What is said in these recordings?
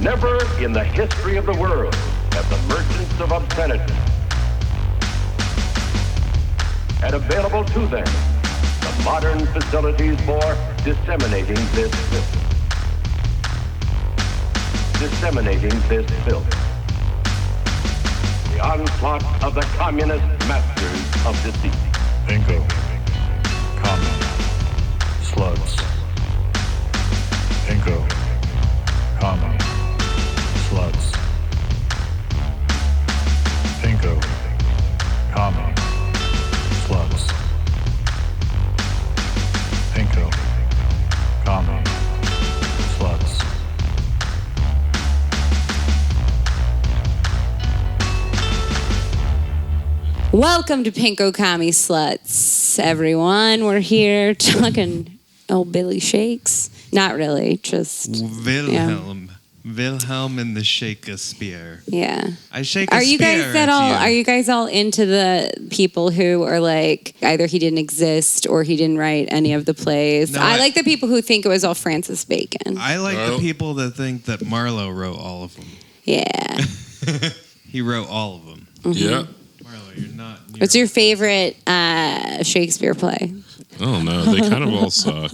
Never in the history of the world have the merchants of obscenity had available to them the modern facilities for disseminating this filth. The onslaught of the communist masters of deceit. Bingo. Comma. Slutz. Bingo. Comma. Slutz. Bingo. Comma. Slutz. Bingo. Comma. Slutz. Welcome to Pinko Commie Slutz, everyone. We're here talking old Billy Shakes. Not really, just Wilhelm. Yeah. Wilhelm and the Shakespeare. Yeah. I shake Are you guys all into the people who are like either he didn't exist or he didn't write any of the plays? No, I like the people who think it was all Francis Bacon. I like the people that think that Marlowe wrote all of them. Yeah. He wrote all of them. Mm-hmm. Yeah. Marlowe, you're not. What's your favorite Shakespeare play? Oh no, they kind of all suck.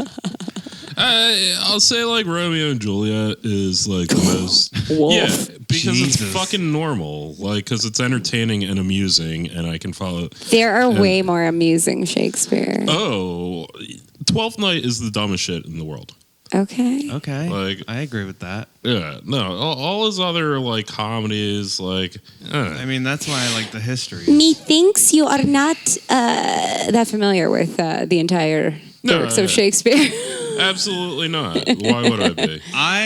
I'll say like Romeo and Juliet is like the most. Wolf. Yeah, because Jesus. it's fucking normal. Like, because it's entertaining and amusing, and I can follow. There are way more amusing Shakespeare. Oh, Twelfth Night is the dumbest shit in the world. Okay. Okay. Like, I agree with that. Yeah, no, all his other like comedies, like. I mean, that's why I like the history. Methinks you are not that familiar with the entire works of Shakespeare. Absolutely not. Why would I be? I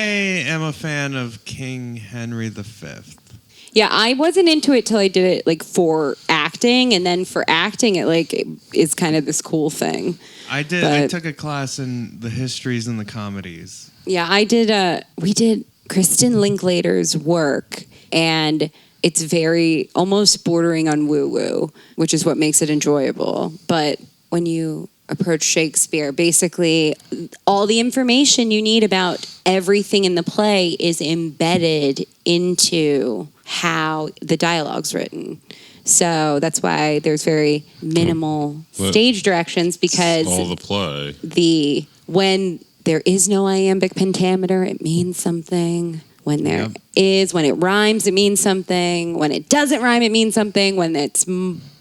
am a fan of King Henry V. Yeah, I wasn't into it till I did it like for acting, and then for acting, it like is kind of this cool thing. I took a class in the histories and the comedies. Yeah, I did. We did Kristen Linklater's work, and it's very almost bordering on woo-woo, which is what makes it enjoyable. But when you approach Shakespeare, basically all the information you need about everything in the play is embedded into how the dialogue's written. So that's why there's very minimal stage directions, because all the play. When there is no iambic pentameter, it means something. When there is, when it rhymes, it means something. When it doesn't rhyme, it means something. When it's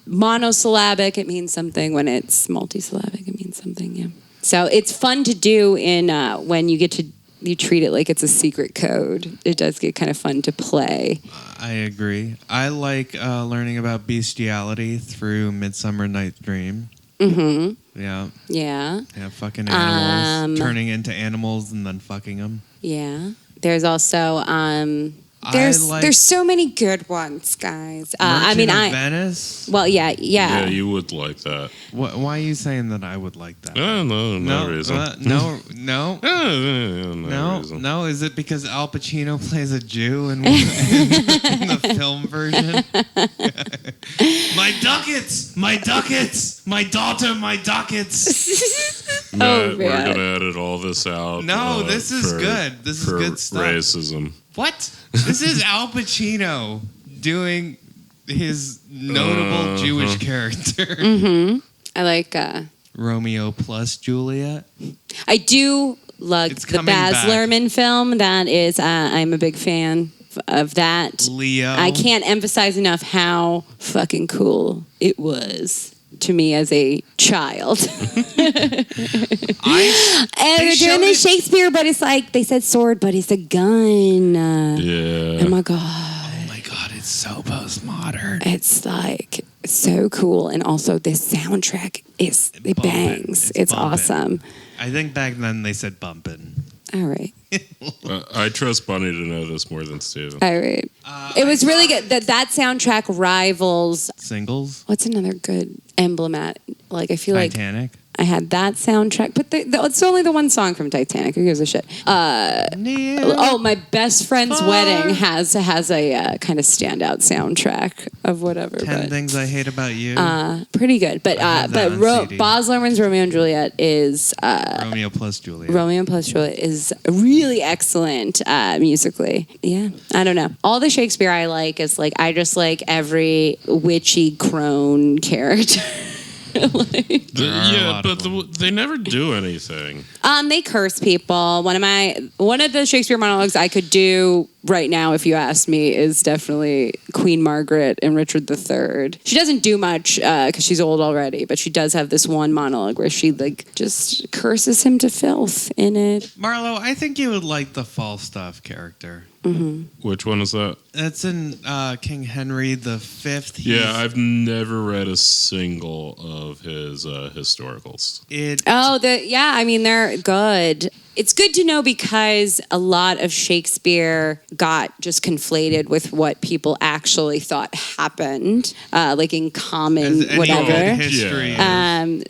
monosyllabic, it means something. When it's multisyllabic, it means something. Yeah. So it's fun to do in when you treat it like it's a secret code. It does get kind of fun to play. I agree. I like learning about bestiality through Midsummer Night's Dream. Mm-hmm. Yeah. Yeah. Yeah, fucking animals. Turning into animals and then fucking them. Yeah. There's also there's so many good ones, guys. Merchant of Venice. Well, yeah. Yeah, you would like that. Why are you saying that I would like that? No reason. No. No reason. No. Is it because Al Pacino plays a Jew in the film version? My ducats, my daughter, my ducats. Matt, we're gonna edit all this out. No, this is good. This is good stuff. Racism. What? This is Al Pacino doing his notable Jewish character. Mm-hmm. I like Romeo plus Juliet. I do love the Baz Luhrmann film. That is, I'm a big fan of that. Leo. I can't emphasize enough how fucking cool it was to me as a child. And they're doing the Shakespeare, but it's like they said sword, but it's a gun. Yeah. Oh my god. Oh my god, it's so postmodern. It's like so cool, and also this soundtrack it bangs. It's awesome. I think back then they said bumpin'. All right. I trust Bunny to know this more than Steven. All right. It was really good. That soundtrack rivals Singles. What's another good emblematic? Like I feel Titanic. I had that soundtrack, but it's only the one song from Titanic. Who gives a shit? My best friend's wedding has a kind of standout soundtrack of whatever. 10 Things I Hate About You. Pretty good, but Baz Luhrmann's Romeo and Juliet is Romeo plus Juliet. Romeo plus Juliet is really excellent musically. Yeah, I don't know. All the Shakespeare I like is like I just like every witchy crone character. They never do anything. They curse people. One of the Shakespeare monologues I could do right now, if you asked me, is definitely Queen Margaret and Richard III. She doesn't do much because she's old already, but she does have this one monologue where she like just curses him to filth in it. Marlo, I think you would like the Falstaff character. Mm-hmm. Which one is that? That's in King Henry V. Yeah, I've never read a single of his historicals. I mean, they're good. It's good to know because a lot of Shakespeare got just conflated with what people actually thought happened, like in common whatever. History.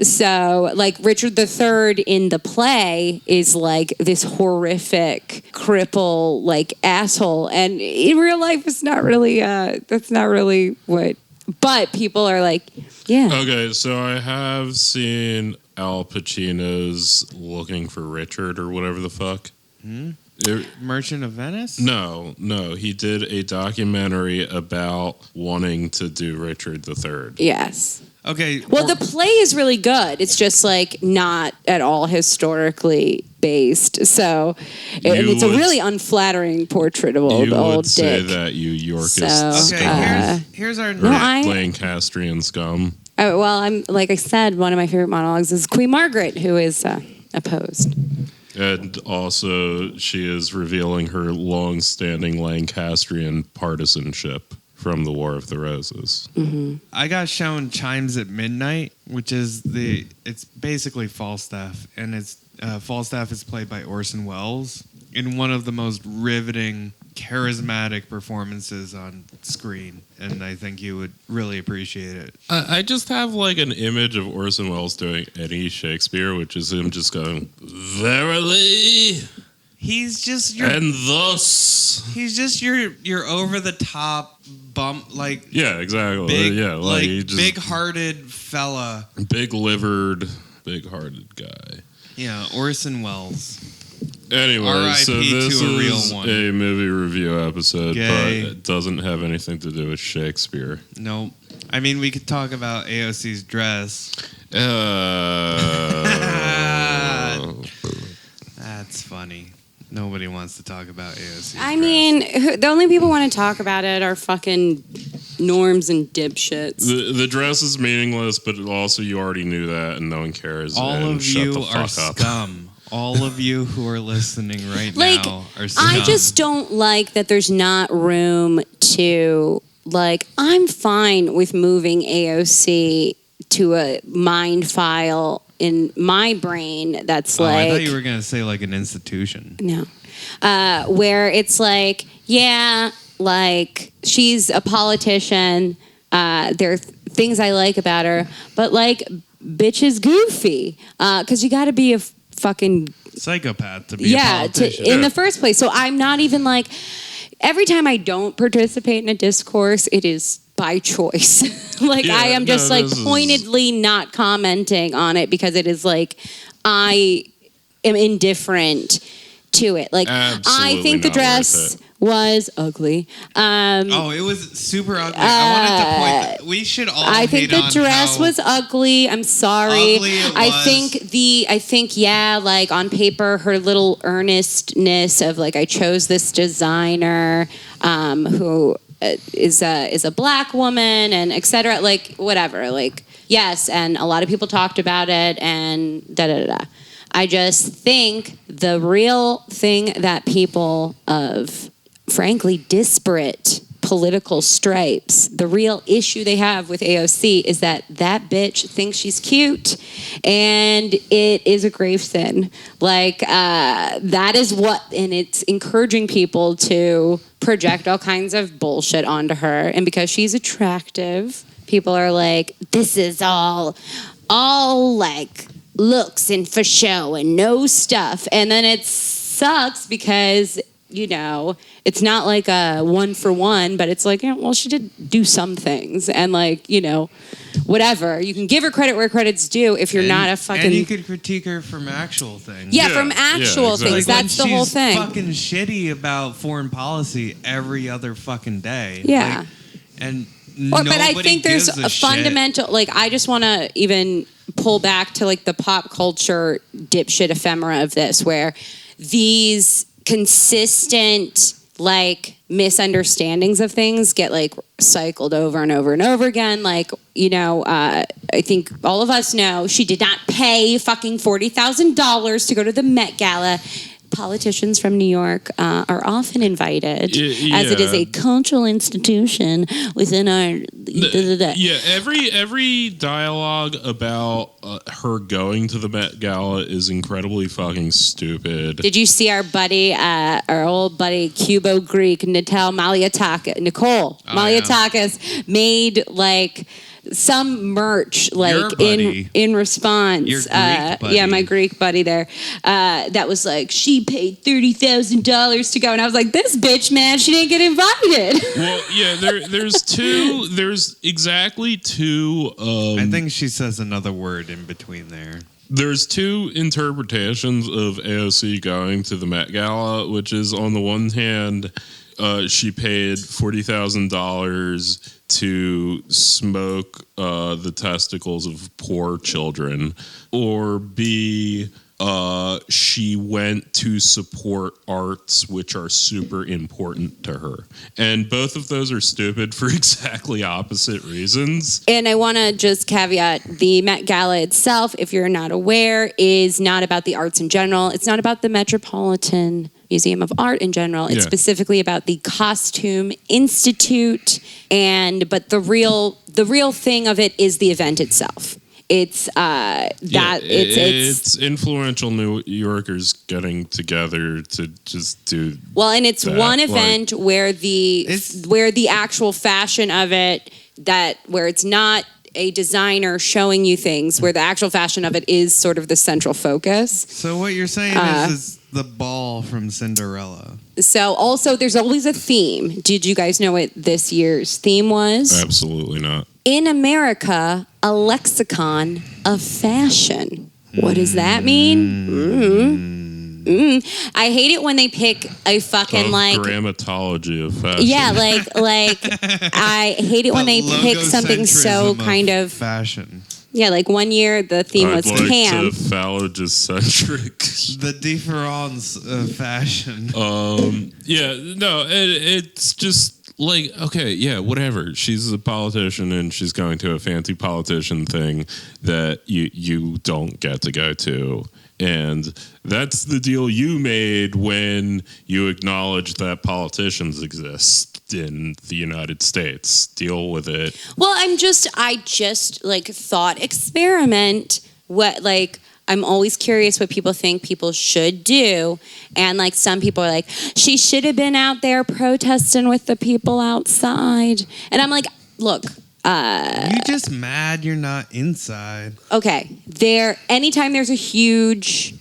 So, like Richard III in the play is like this horrific cripple, like asshole, and in real life, it's not really. That's not really what. But people are like, yeah. Okay, so I have seen Al Pacino's Looking for Richard or whatever the fuck. Merchant of Venice? No. He did a documentary about wanting to do Richard III. Yes. Okay. Well, the play is really good. It's just like not at all historically based. So, and it's a really unflattering portrait of old Dick. You would say Dick. that, you Yorkist okay, here's our Lancastrian scum. Oh, well, I'm like I said, one of my favorite monologues is Queen Margaret, who is opposed. And also, she is revealing her long-standing Lancastrian partisanship from the War of the Roses. Mm-hmm. I got shown Chimes at Midnight, which is it's basically Falstaff, and Falstaff is played by Orson Welles in one of the most riveting, charismatic performances on screen, and I think you would really appreciate it. I just have like an image of Orson Welles doing any Shakespeare, which is him just going, verily. He's just and thus. He's just your over the top bump, like yeah, exactly. Big-hearted fella, big-livered, big-hearted guy. Yeah, Orson Welles. Anyway, so this is one. a movie review episode, Gay. but it doesn't have anything to do with Shakespeare. Nope. I mean, we could talk about AOC's dress. That's funny. Nobody wants to talk about AOC's dress. I mean, the only people who want to talk about it are fucking norms and dipshits. The dress is meaningless, but also you already knew that, and no one cares. All of you are scum. All of you who are listening right now are scum. I just don't like that there's not room to, like, I'm fine with moving AOC to a mind file in my brain that's like... I thought you were going to say like an institution. No. Where it's like, yeah, like, she's a politician. There are things I like about her. But, like, bitch is goofy. Because you got to be a fucking psychopath to be a politician. In the first place. So I'm not even like, every time I don't participate in a discourse, it is by choice. I am just pointedly not commenting on it because it is like I am indifferent to it. Like absolutely I think the dress was ugly. It was super ugly. I wanted to point that we should all I think the dress was ugly. I'm sorry. Ugly it I was. think like on paper her little earnestness of like I chose this designer who is a black woman and etc. Like whatever. Like yes, and a lot of people talked about it and da. I just think the real thing that people of frankly disparate political stripes, the real issue they have with AOC is that bitch thinks she's cute and it is a grave sin. Like that is what, and it's encouraging people to project all kinds of bullshit onto her, and because she's attractive, people are like, this is all like looks and for show and no stuff. And then it sucks because, you know, it's not like a 1-for-1, but it's like, well, she did do some things. And like, you know, whatever. You can give her credit where credit's due if you're not a fucking... And you could critique her from actual things. Yeah, from actual exactly. things. That's the whole thing. She's fucking shitty about foreign policy every other fucking day. Yeah. But I think there's a fundamental, like, I just want to even pull back to like the pop culture dipshit ephemera of this, where these consistent like misunderstandings of things get like cycled over and over and over again. Like, you know, I think all of us know she did not pay fucking $40,000 to go to the Met Gala. Politicians from New York are often invited, as it is a cultural institution within our... Yeah, every dialogue about her going to the Met Gala is incredibly fucking stupid. Did you see our buddy, our old buddy, Cubo-Greek, Nicole Maliatakis made like... some merch like in response. Your Greek buddy. Yeah, my Greek buddy there. That was like, she paid $30,000 to go, and I was like, this bitch, man, she didn't get invited. Well, yeah, there's exactly two. I think she says another word in between there. There's two interpretations of AOC going to the Met Gala, which is on the one hand, she paid $40,000 to smoke the testicles of poor children, or B, she went to support arts which are super important to her. And both of those are stupid for exactly opposite reasons. And I want to just caveat, the Met Gala itself, if you're not aware, is not about the arts in general. It's not about the Metropolitan Museum of Art in general. It's specifically about the Costume Institute, but the real thing of it is the event itself. It's it's influential New Yorkers getting together to just do and it's that, one event where the actual fashion of it, where it's not a designer showing you things, where the actual fashion of it is sort of the central focus. So what you're saying is the ball from Cinderella. So also there's always a theme. Did you guys know what this year's theme was? Absolutely not. In America, a lexicon of fashion. What does that mean? I hate it when they pick a fucking grammatology of fashion. Yeah, like I hate it when they pick something so kind of fashion. Yeah, like one year the theme was cam. Phallogocentric. The difference of fashion. It's just like, okay, yeah, whatever. She's a politician and she's going to a fancy politician thing that you don't get to go to. And that's the deal you made when you acknowledged that politicians exist in the United States. Deal with it. Well, I just like thought experiment. I'm always curious what people think people should do. And like some people are like, she should have been out there protesting with the people outside. And I'm like, look, you just mad you're not inside. Okay. Anytime there's a huge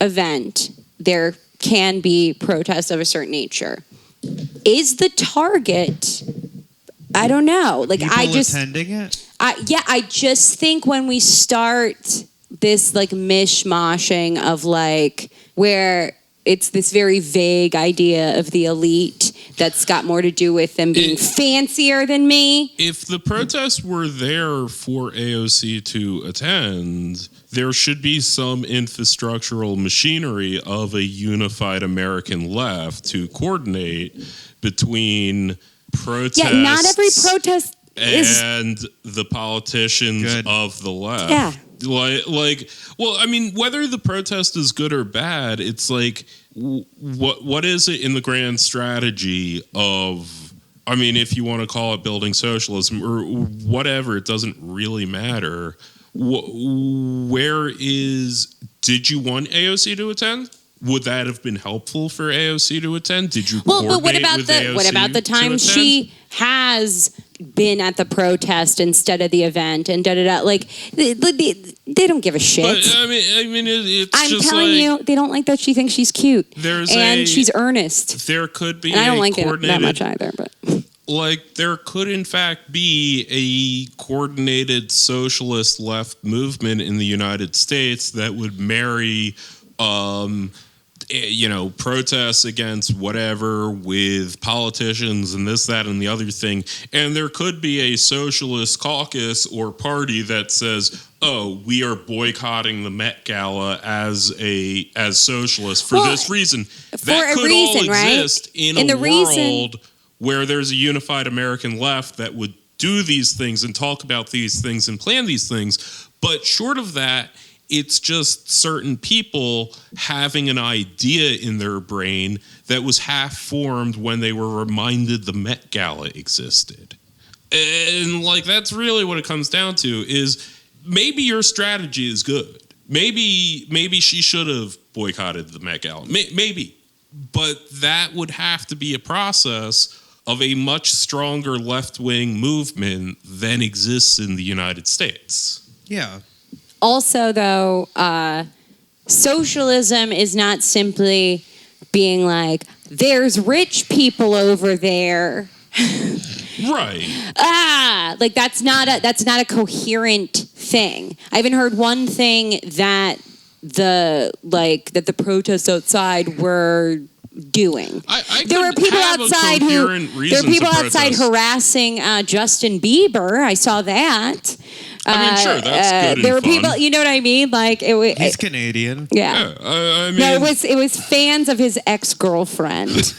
event, there can be protests of a certain nature. Is the target, I don't know. Like people I just attending it? I just think when we start this like mishmashing of like where it's this very vague idea of the elite that's got more to do with them being fancier than me. If the protests were there for AOC to attend, there should be some infrastructural machinery of a unified American left to coordinate between protests. Yeah, not every protest and the politicians of the left. Yeah. Well, I mean, whether the protest is good or bad, it's like, what is it in the grand strategy of, I mean, if you want to call it building socialism or whatever, it doesn't really matter. Did you want AOC to attend? Would that have been helpful for AOC to attend? Did you coordinate with AOC what about the time she has been at the protest instead of the event and da-da-da. Like, they don't give a shit. But I mean, it's I'm just telling like, you, they don't like that she thinks she's cute. She's earnest. There could be And I don't like it coordinated, that much either, but... Like, there could, in fact, be a coordinated socialist left movement in the United States that would marry, protests against whatever with politicians and this, that, and the other thing. And there could be a socialist caucus or party that says, oh, we are boycotting the Met Gala as socialists for this reason. That could all exist in a world where there's a unified American left that would do these things and talk about these things and plan these things. But short of that, it's just certain people having an idea in their brain that was half formed when they were reminded the Met Gala existed. And like, that's really what it comes down to, is maybe your strategy is good. Maybe she should have boycotted the Met Gala. Maybe. But that would have to be a process of a much stronger left-wing movement than exists in the United States. Yeah. Also, though, socialism is not simply being like, there's rich people over there. Right. Like that's not a coherent thing. I haven't heard one thing that the protests outside were doing. There were people outside harassing Justin Bieber. I saw that. I mean, sure, that's good. There were fun. people, you know what I mean? Like he's Canadian. Yeah. I mean, No, it was fans of his ex-girlfriend.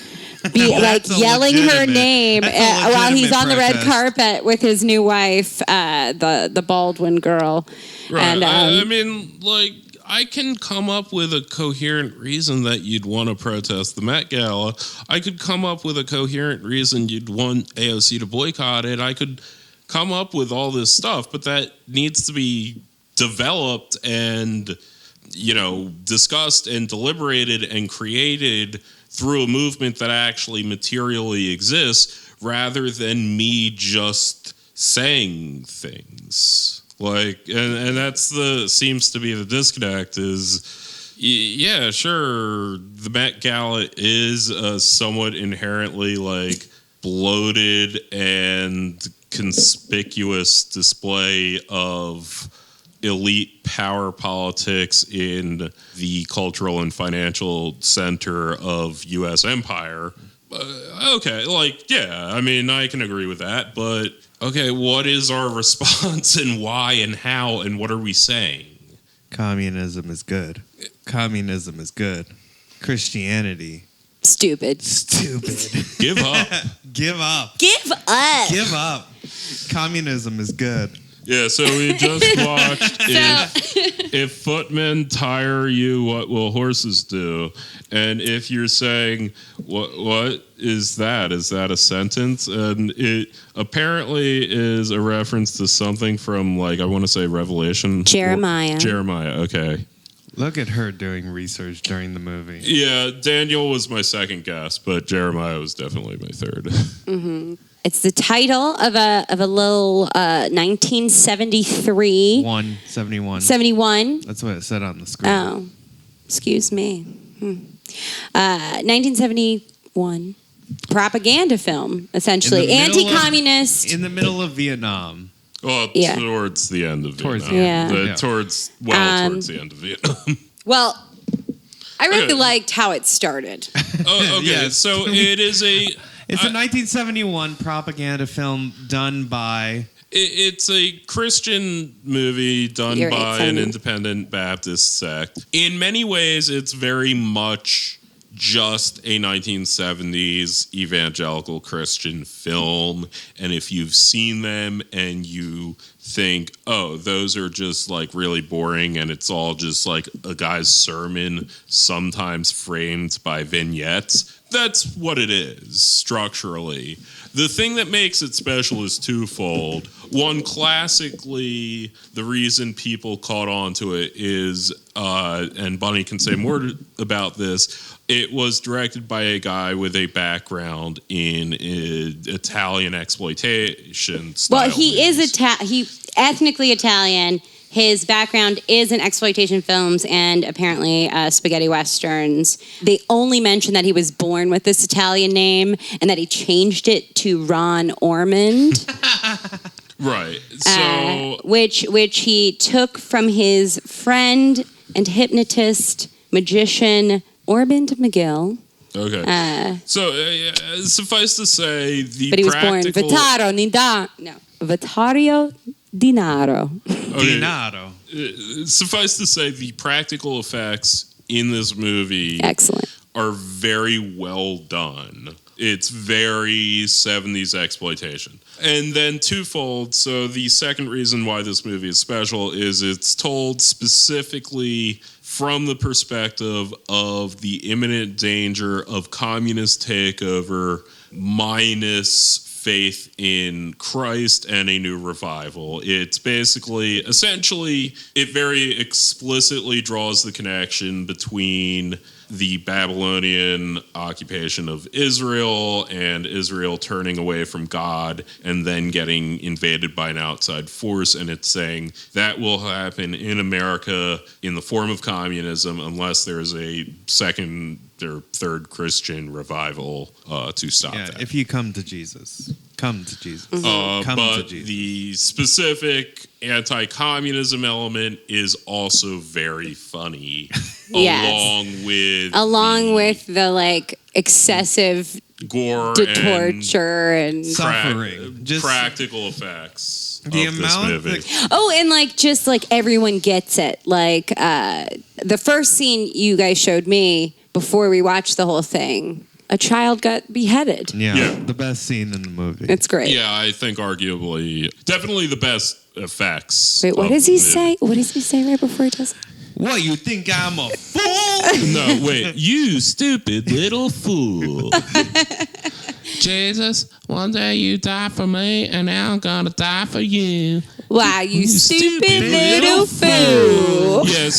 Yelling her name while he's on the red carpet with his new wife, the Baldwin girl. Right. And, I mean, like, I can come up with a coherent reason that you'd want to protest the Met Gala. I could come up with a coherent reason you'd want AOC to boycott it. I could come up with all this stuff, but that needs to be developed and, discussed and deliberated and created through a movement that actually materially exists, rather than me just saying things. Like, and that's seems to be the disconnect is, yeah, sure, the Met Gala is a somewhat inherently, like, bloated and conspicuous display of elite power politics in the cultural and financial center of U.S. empire. Okay, like, yeah, I mean, I can agree with that, but okay, what is our response and why and how and what are we saying? Communism is good. Communism is good. Christianity. Stupid. Give up. Give up. Give up. Give up. Communism is good. Yeah, so we just watched if Footmen Tire You, What Will Horses Do? And if you're saying, what is that? Is that a sentence? And it apparently is a reference to something from, like, I want to say Revelation. Jeremiah, okay. Look at her doing research during the movie. Yeah, Daniel was my second guess, but Jeremiah was definitely my third. Mm-hmm. It's the title of a little 1973. 71. That's what it said on the screen. Oh, excuse me. 1971 propaganda film, essentially anti-communist. In the middle of Vietnam. Well, towards the end of Vietnam. Towards the end of Vietnam. Well, I really liked how it started. Oh, okay. Yes. So it is It's a 1971 propaganda film done by... It's a Christian movie done by an independent Baptist sect. In many ways, it's very much just a 1970s evangelical Christian film. And if you've seen them and you think, oh, those are just like really boring and it's all just like a guy's sermon, sometimes framed by vignettes, that's what it is structurally. The thing that makes it special is twofold. One, classically, the reason people caught on to it is, and Bunny can say more about this, It was directed by a guy with a background in Italian exploitation style. Well, he movies. is he ethnically Italian. His background is in exploitation films and apparently spaghetti westerns. They only mention that he was born with this Italian name and that he changed it to Ron Ormond. Right. So which he took from his friend and hypnotist magician Ormond McGill. okay. Suffice to say, But he was born Vittario Dinaro. Okay. Dinaro. Suffice to say, the practical effects in this movie Excellent. are very well done. It's very 70s exploitation. And then twofold, so the second reason why this movie is special is it's told specifically from the perspective of the imminent danger of communist takeover minus faith in Christ and a new revival. It's basically, essentially, it very explicitly draws the connection between the Babylonian occupation of Israel and Israel turning away from God and then getting invaded by an outside force. And it's saying that will happen in America in the form of communism unless there's a second or third Christian revival to stop that. If you come to Jesus. Come to Jesus. Come But to Jesus. the specific anti-communism element is also very funny, Yes. along with the like excessive gore torture and Suffering. Just practical effects the of this amount movie. and like just like everyone gets it. Like the first scene you guys showed me before we watched the whole thing, a child got beheaded. Yeah. the best scene in the movie. It's great. Yeah, I think arguably, definitely the best effects. Wait, what of does he the movie. say? What does he say right before he does it? What, you think I'm a fool? No, wait, you stupid little fool. Jesus, one day you die for me, and now I'm gonna die for you. Wow, you stupid stupid little fool. Yeah,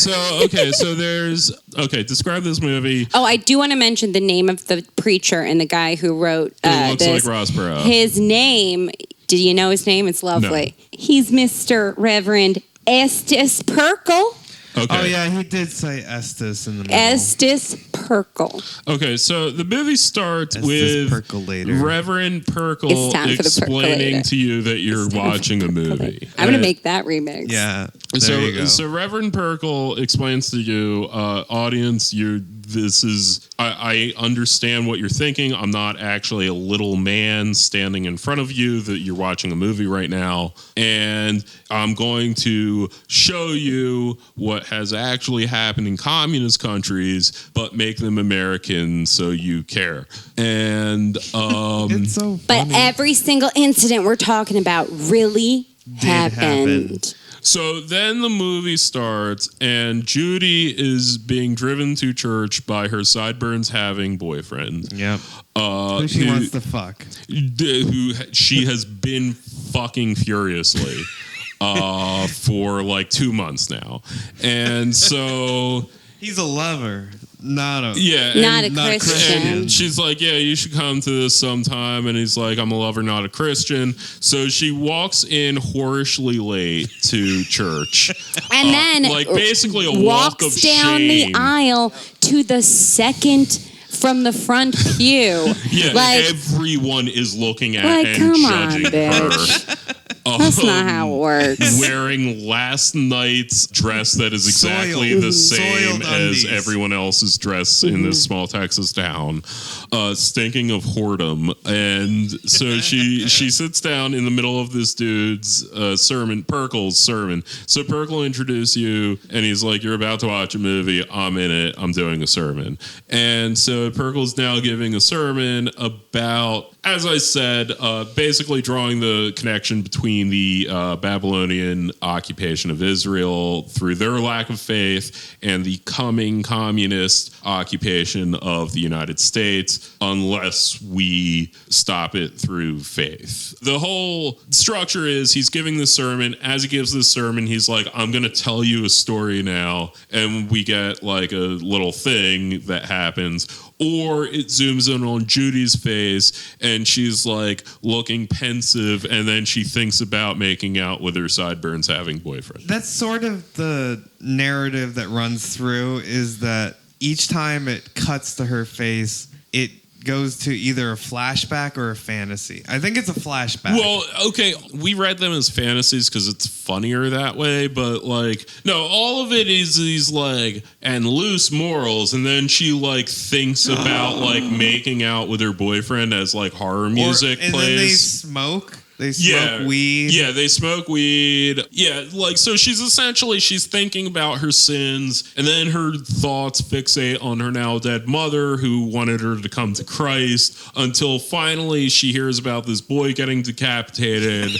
describe this movie. Oh, I do want to mention the name of the preacher and the guy who wrote It looks this. like Ross Perot. His name, did you know his name? It's lovely. He's Mr. Reverend Estes Perkle. Okay. Oh, yeah, he did say Estes in the middle. Estes Perkle. Okay, so the movie starts Estes with Percolator. Reverend Perkle It's time for the explaining percolator. to you that you're watching a movie. I'm going to make that remix. Yeah, there you go. So Reverend Perkle explains to you, audience, I understand what you're thinking. I'm not actually a little man standing in front of you, that you're watching a movie right now. And I'm going to show you what has actually happened in communist countries, but make them American so you care. And It's so funny. But every single incident we're talking about really happened. so then the movie starts, and Judy is being driven to church by her sideburns having boyfriend. Yep. Who she wants to fuck. Who she has been fucking furiously for like 2 months now. And so He's a lover, not a... yeah, Not and- a not a Christian. and she's like, yeah, you should come to this sometime. And he's like, I'm a lover, not a Christian. So she walks in whorishly late to church. And then like basically a walk walks of down shame. the aisle to the second from the front pew. Yeah, like, everyone is looking at Like, and come on, judging bitch. her. that's not how it works. Wearing last night's dress that is exactly Soiled. the same Soiled as undies. everyone else's dress in this small Texas town, stinking of whoredom. And so she sits down in the middle of this dude's sermon, Perkle's sermon. So Perkle introduces you, and he's like, you're about to watch a movie. I'm in it. I'm doing a sermon. And so Perkle's now giving a sermon about, as I said, basically drawing the connection between between the Babylonian occupation of Israel through their lack of faith and the coming communist occupation of the United States unless we stop it through faith. The whole structure is he's giving this sermon. As he gives this sermon, he's like, I'm going to tell you a story now. And we get like a little thing that happens. Or it zooms in on Judy's face and she's like looking pensive, and then she thinks about making out with her sideburns having boyfriend. That's sort of the narrative that runs through, is that each time it cuts to her face, it goes to either a flashback or a fantasy. I think it's a flashback. Well, okay, we read them as fantasies because it's funnier that way, but like, no, all of it is these like, and loose morals, and then she like thinks about like making out with her boyfriend as like horror music and plays. then they smoke. They smoke weed. Yeah, they smoke weed. Yeah, like, so she's thinking about her sins, and then her thoughts fixate on her now dead mother who wanted her to come to Christ, until finally she hears about this boy getting decapitated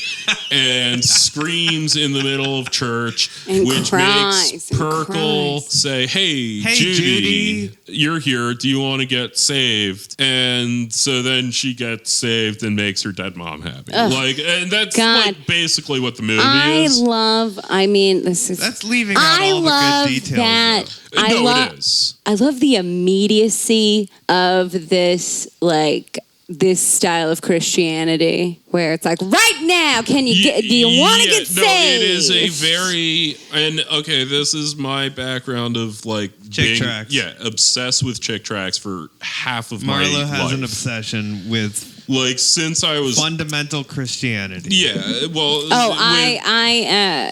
and screams in the middle of church, and which cries, makes Perkle say, hey Judy, you're here. Do you want to get saved? And so then she gets saved and makes her dead mom happy. And that's like basically what the movie is. That's leaving out all the good details. It is. I love the immediacy of this, like, this style of Christianity, where it's like, right now, do you want to get saved? It is a very, and okay, this is my background of like Chick tracts. Yeah, obsessed with Chick tracts for half of my life. Marlo has an obsession with like since I was fundamental Christianity. Yeah, well, I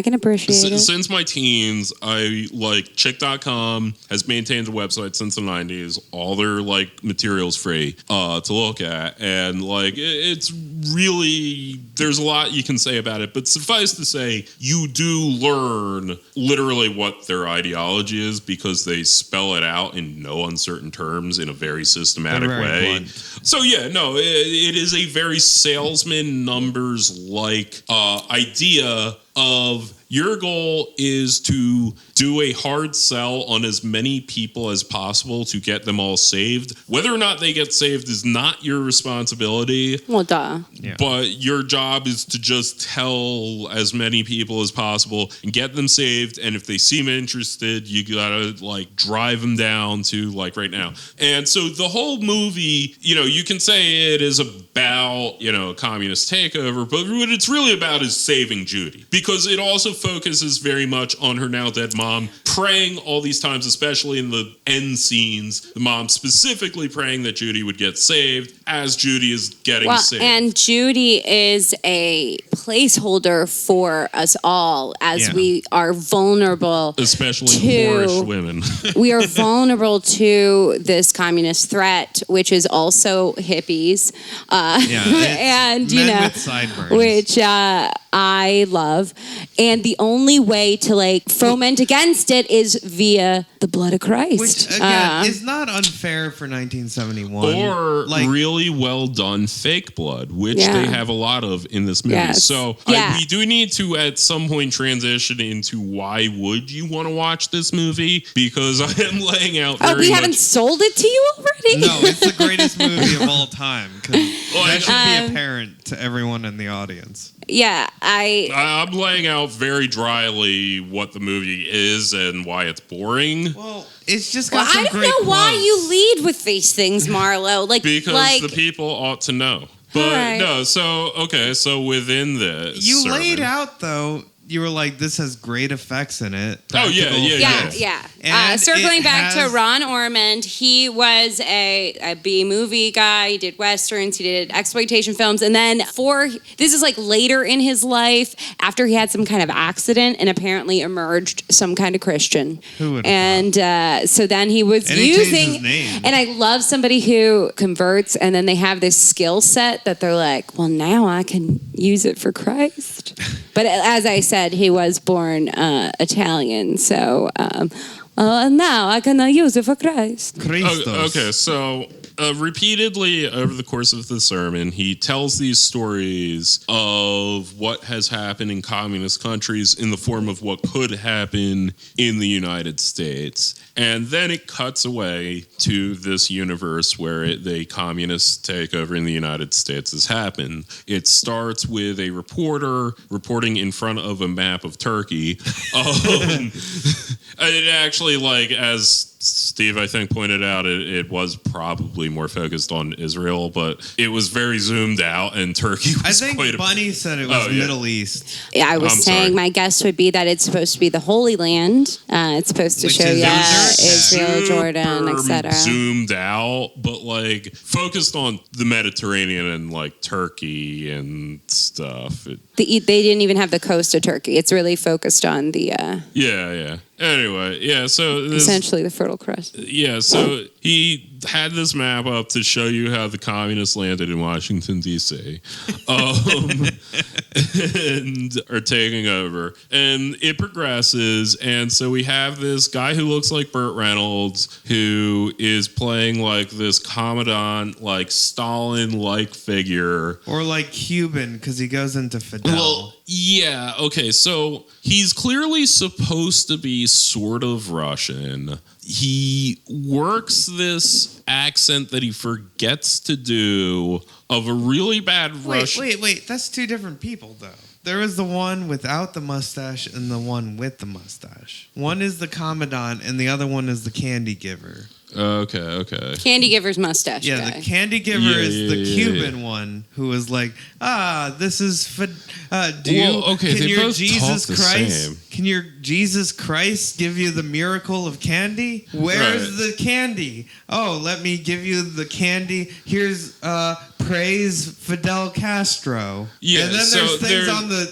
can appreciate it. Since my teens, I like Chick.com has maintained a website since the 90s. All their like materials free to look at, and like it's really, there's a lot you can say about it, but suffice to say, you do learn literally what their ideology is because they spell it out in no uncertain terms in a very systematic way. Blunt. So yeah, no, it is a very salesman numbers like idea of your goal is to do a hard sell on as many people as possible to get them all saved. Whether or not they get saved is not your responsibility. Well, duh. Yeah. But your job is to just tell as many people as possible and get them saved. And if they seem interested, you gotta like drive them down to like right now. And so the whole movie, you can say it is about, communist takeover, but what it's really about is saving Judy, because it also focuses very much on her now dead mom praying all these times, especially in the end scenes, the mom specifically praying that Judy would get saved as Judy is getting saved. And Judy is a placeholder for us all as we are vulnerable, especially poorish women. We are vulnerable to this communist threat, which is also hippies, and men with sideburns, which I love. And the only way to like foment against it is via the blood of Christ. Which, again, is not unfair for 1971. Or really well done fake blood, which they have a lot of in this movie. Yes. So we do need to at some point transition into why would you want to watch this movie? Because I am laying out we haven't sold it to you already? No, it's the greatest movie of all time. That should be apparent to everyone in the audience. Yeah, I'm laying out very dryly what the movie is and why it's boring. Well, it's just got some great I don't know why you lead with these things, Marlo. Because the people ought to know. But no, so within this, you laid out though. You were like, this has great effects in it. Yeah. Circling back to Ron Ormond, he was a B movie guy. He did westerns, he did exploitation films, and then this is like later in his life, after he had some kind of accident and apparently emerged some kind of Christian. Who would? And so then he was using. His name. And I love somebody who converts, and then they have this skill set that they're like, well, now I can use it for Christ. But as I said, he was born Italian, so now I can use it for Christ. Okay, so repeatedly over the course of the sermon, he tells these stories of what has happened in communist countries in the form of what could happen in the United States. And then it cuts away to this universe where the communist takeover in the United States has happened. It starts with a reporter reporting in front of a map of Turkey. It actually, like, as Steve, I think, pointed out, it was probably more focused on Israel, but it was very zoomed out, and Turkey was I think Bunny said it was Middle East. Yeah, I was saying my guess would be that it's supposed to be the Holy Land. It's supposed to show, Israel, Jordan, etc. Zoomed out, but like focused on the Mediterranean and like Turkey and stuff. They didn't even have the coast of Turkey. It's really focused on the Anyway, so essentially the Fertile Crescent. Yeah, so he had this map up to show you how the communists landed in Washington, D.C. And are taking over. And it progresses, and so we have this guy who looks like Burt Reynolds who is playing like this commandant, like Stalin-like figure. Or like Cuban, because he goes into Fidel. Well, yeah, okay, so he's clearly supposed to be sort of Russian. He works this accent that he forgets to do of a really bad Russian. Wait. That's two different people, though. There was the one without the mustache and the one with the mustache. One is the commandant and the other one is the candy giver. Okay. Candy giver's mustache guy. The candy giver is the Cuban one who was like, this is can your Jesus Christ? Can your Jesus Christ give you the miracle of candy? Where's the candy? Oh, let me give you the candy. Here's praise Fidel Castro. Yeah, and then there's things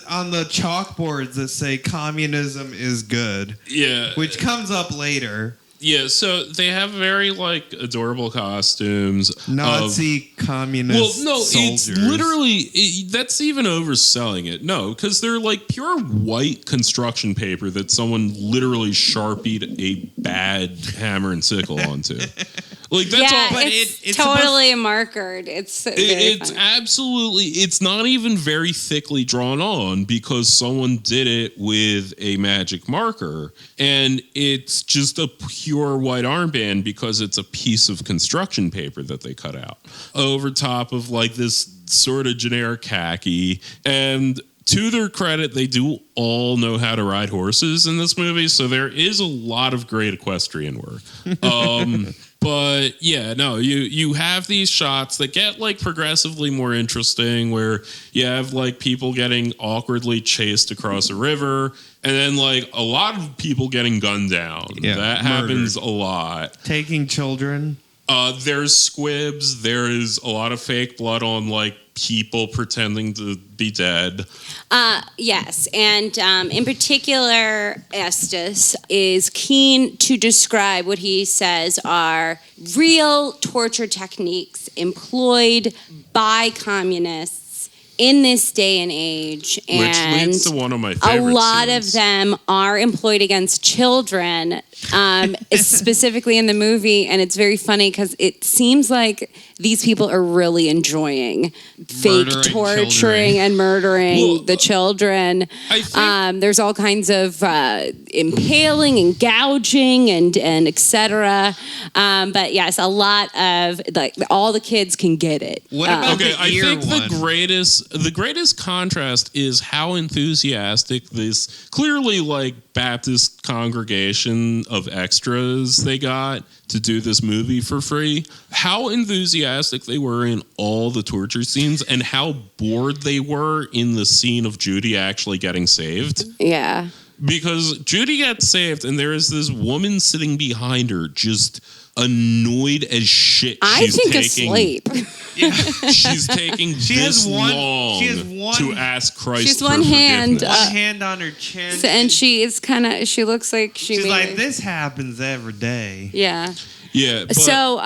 on the chalkboards that say communism is good. Yeah, which comes up later. Yeah, so they have very like adorable costumes. Nazi communist soldiers. It's literally that's even overselling it. No, because they're like pure white construction paper that someone literally sharpied a bad hammer and sickle onto. Like that's all. But it's totally markered. It's absolutely. It's not even very thickly drawn on because someone did it with a magic marker, and it's just a pure white armband because it's a piece of construction paper that they cut out over top of like this sort of generic khaki. And to their credit, they do all know how to ride horses in this movie, so there is a lot of great equestrian work. But yeah, no, you have these shots that get like progressively more interesting where you have like people getting awkwardly chased across a river and then like a lot of people getting gunned down. Yeah, that happens a lot. Taking children. There's squibs. There is a lot of fake blood on like people pretending to be dead. Yes, and in particular, Estes is keen to describe what he says are real torture techniques employed by communists in this day and age. And which leads to one of my favorite A lot scenes. of them are employed against children, specifically in the movie, and it's very funny because it seems like these people are really enjoying fake torturing and murdering the children. There's all kinds of impaling and gouging and etc. But yes, a lot of like all the kids can get it. What about the ear I think one? the greatest contrast is how enthusiastic this clearly like Baptist congregation of extras they got to do this movie for free, how enthusiastic they were in all the torture scenes and how bored they were in the scene of Judy actually getting saved. Yeah. Because Judy gets saved and there is this woman sitting behind her just annoyed as shit. She's asleep. Yeah, she's taking long to ask Christ. She's for one hand, one hand on her chin, and she is kind of. She looks like she's like this happens every day. Yeah. Yeah. But, so.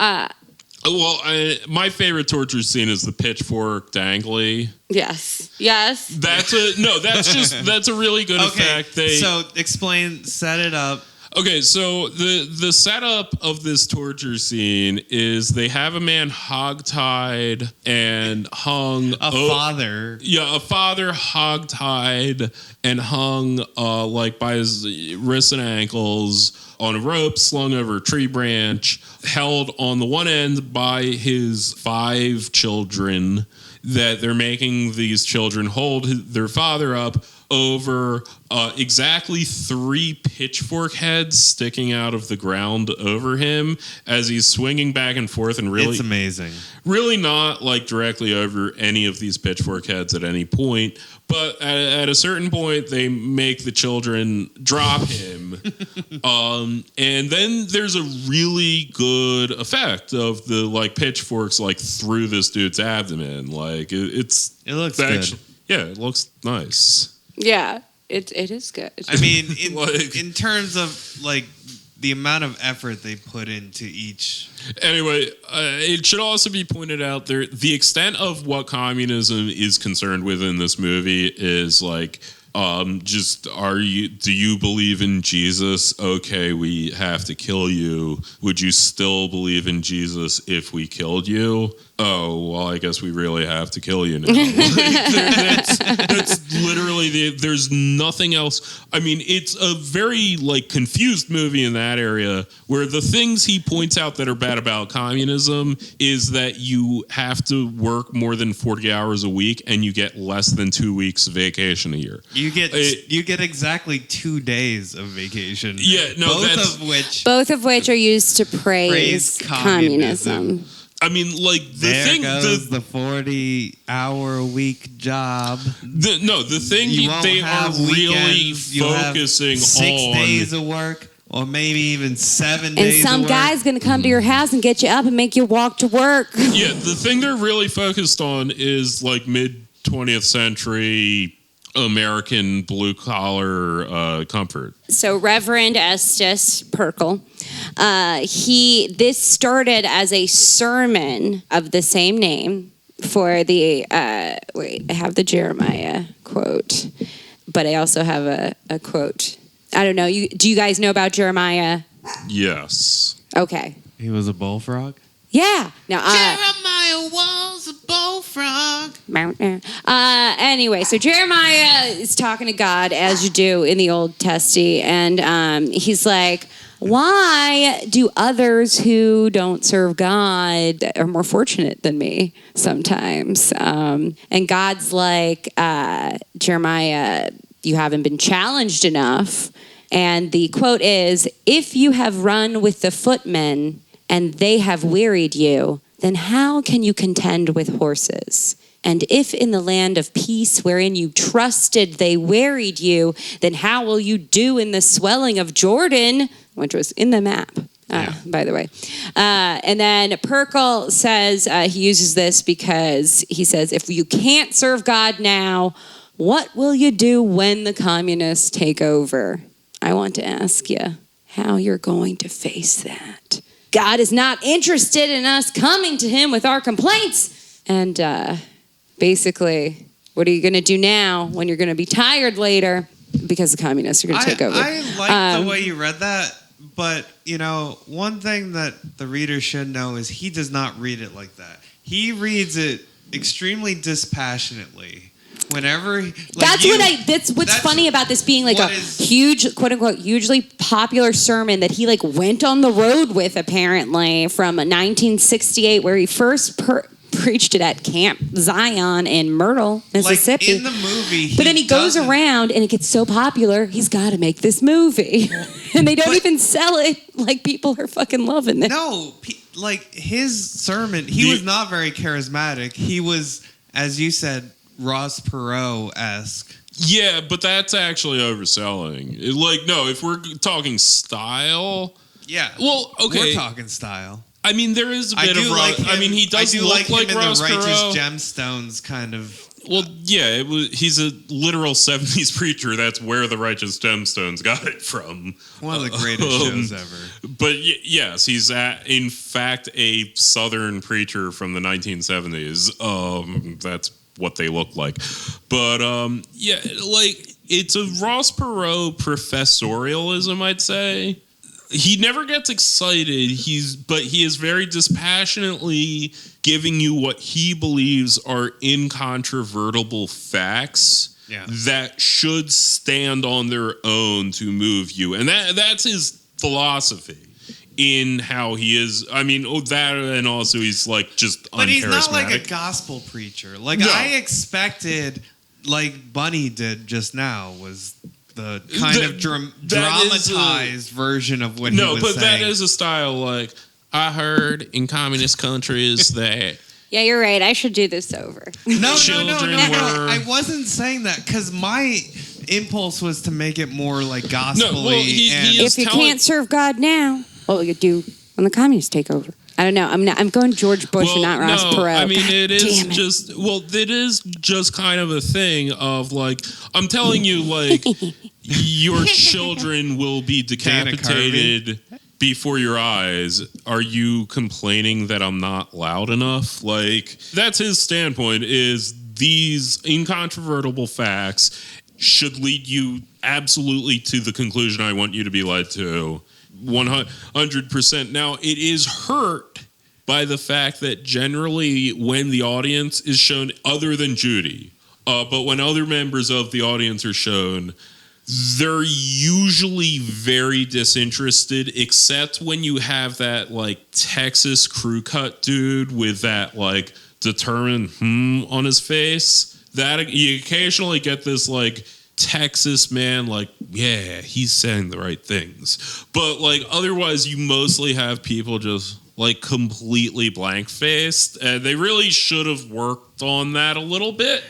My favorite torture scene is the pitchfork dangly. Yes. That's a really good effect. So explain, set it up. Okay, so the setup of this torture scene is they have a man hogtied and hung. Father. Yeah, a father hogtied and hung like by his wrists and ankles on a rope slung over a tree branch, held on the one end by his 5 children, that they're making these children hold their father up over exactly 3 pitchfork heads sticking out of the ground over him as he's swinging back and forth, and really, it's amazing. Really not like directly over any of these pitchfork heads at any point, but at a certain point they make the children drop him, and then there's a really good effect of the like pitchforks like through this dude's abdomen. Like it looks good. Yeah, it looks nice. Yeah, it is good. I mean, Like- in terms of like the amount of effort they put into each. Anyway, it should also be pointed out there the extent of what communism is concerned with in this movie is like do you believe in Jesus? Okay, we have to kill you. Would you still believe in Jesus if we killed you? Oh, well, I guess we really have to kill you now. That's literally there's nothing else. I mean, it's a very like confused movie in that area where the things he points out that are bad about communism is that you have to work more than 40 hours a week and you get less than 2 weeks vacation a year. You get exactly 2 days of vacation. Yeah, no, Both of which are used to praise communism. I mean, like there goes the 40-hour-a-week job. The thing you won't they have are really weekends. You'll have focusing 6 on. days of work, or maybe even 7 And days. some of work. guy's gonna come to your house and get you up and make you walk to work. Yeah, the thing they're really focused on is like mid 20th century American blue collar comfort. So Reverend Estes Perkel, this started as a sermon of the same name for the I have the Jeremiah quote, but I also have a quote. I don't know. Do you guys know about Jeremiah? Yes. Okay. He was a bullfrog. Yeah. Now Jeremiah was a bullfrog. Anyway, so Jeremiah is talking to God as you do in the Old Testament, and he's like, why do others who don't serve God are more fortunate than me sometimes? And God's like, Jeremiah, you haven't been challenged enough. And the quote is, if you have run with the footmen and they have wearied you, then how can you contend with horses? And if in the land of peace wherein you trusted they wearied you, then how will you do in the swelling of Jordan, which was in the map, by the way. And then Perkel says, he uses this because he says, if you can't serve God now, what will you do when the communists take over? I want to ask you how you're going to face that. God is not interested in us coming to him with our complaints. And basically, what are you going to do now when you're going to be tired later because the communists are going to take over? I like the way you read that, but, one thing that the reader should know is he does not read it like that. He reads it extremely dispassionately. That's what's funny about this being like a huge, quote unquote, hugely popular sermon that he like went on the road with apparently from 1968, where he first preached it at Camp Zion in Myrtle, Mississippi. Like in the movie, but then he goes around and it gets so popular, he's got to make this movie, and they don't even sell it. Like people are fucking loving it. No, like his sermon, he was not very charismatic. He was, as you said, Ross Perot-esque. Yeah, but that's actually overselling. No, if we're talking style. Yeah. Well, okay. We're talking style. I mean, there is a bit of Ross. I mean, he does look like Ross Perot. Righteous Gemstones kind of. Well, yeah, he's a literal 70s preacher. That's where the Righteous Gemstones got it from. One of the greatest shows ever. But yes, he's in fact a Southern preacher from the 1970s. That's what they look like. But it's a Ross Perot professorialism, I'd say. he never gets excited. But he is very dispassionately giving you what he believes are incontrovertible facts that should stand on their own to move you. And that's his philosophy in how he is. I mean, that, and also he's like just But he's not like a uncharismatic. gospel preacher. Like No. I expected, like Bunny did just now, was the kind of dramatized version of what he No, was but saying. that is a style like, I heard in communist countries that Yeah, you're right. I should do this over. No, Children were- I wasn't saying that because my impulse was to make it more like gospel-y. No, well, he is If you telling- can't serve God now, what will you do when the communists take over? I don't know. I'm going George Bush and not Ross Perot. I mean, God it is damn it. it is just kind of a thing of like, I'm telling you, like, your children will be decapitated before your eyes. Are you complaining that I'm not loud enough? Like, that's his standpoint, is these incontrovertible facts should lead you absolutely to the conclusion I want you to be led to. 100%. Now, it is hurt by the fact that generally when the audience is shown, other than Judy, but when other members of the audience are shown, they're usually very disinterested, except when you have that like Texas crew cut dude with that like determined on his face. That you occasionally get this like Texas man, like, yeah, he's saying the right things. But like otherwise you mostly have people just like completely blank faced, and they really should have worked on that a little bit.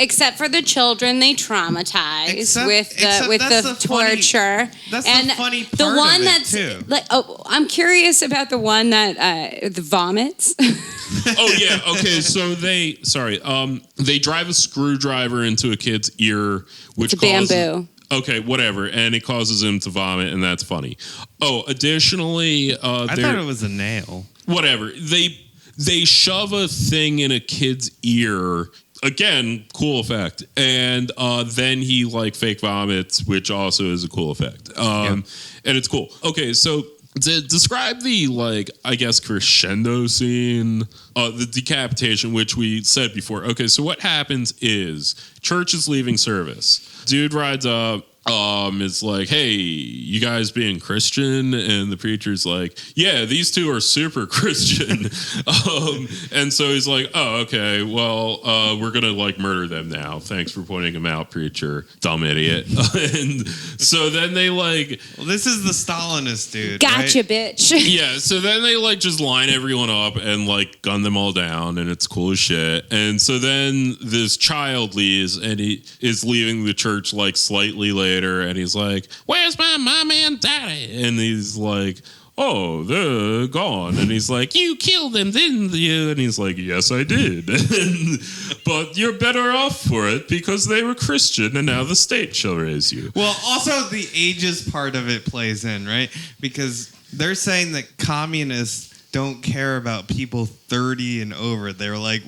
Except for the children, they traumatize Except with that's the the funny- torture. that's and the funny the part one of it, that's too. like, I'm curious about the one that the vomits. Oh yeah, okay. So they drive a screwdriver into a kid's ear, which It's a causes, bamboo. Okay, whatever, and it causes him to vomit, and that's funny. Oh, additionally, I thought it was a nail. whatever they shove a thing in a kid's ear. Again, cool effect, and then he like fake vomits, which also is a cool effect. And it's cool. Okay, so to describe the like I guess crescendo scene, the decapitation, which we said before. Okay, so what happens is church is leaving service. Dude rides up. Is like, hey, you guys being Christian? And the preacher's like, yeah, these two are super Christian. And so he's like, oh, okay, well, we're gonna like murder them now. Thanks for pointing them out, preacher. Dumb idiot. And so then they like, Well, this is the Stalinist dude. Gotcha, right? bitch. yeah, so then they like just line everyone up and like gun them all down, and it's cool as shit. And so then this child leaves, and he is leaving the church like slightly later, and he's like, where's my mom and daddy? And he's like, oh, they're gone. And he's like, you killed them, didn't you? And he's like, yes, I did. But you're better off for it because they were Christian, and now the state shall raise you. Well, also the ages part of it plays in, right? Because they're saying that communists don't care about people 30 and over. They're like,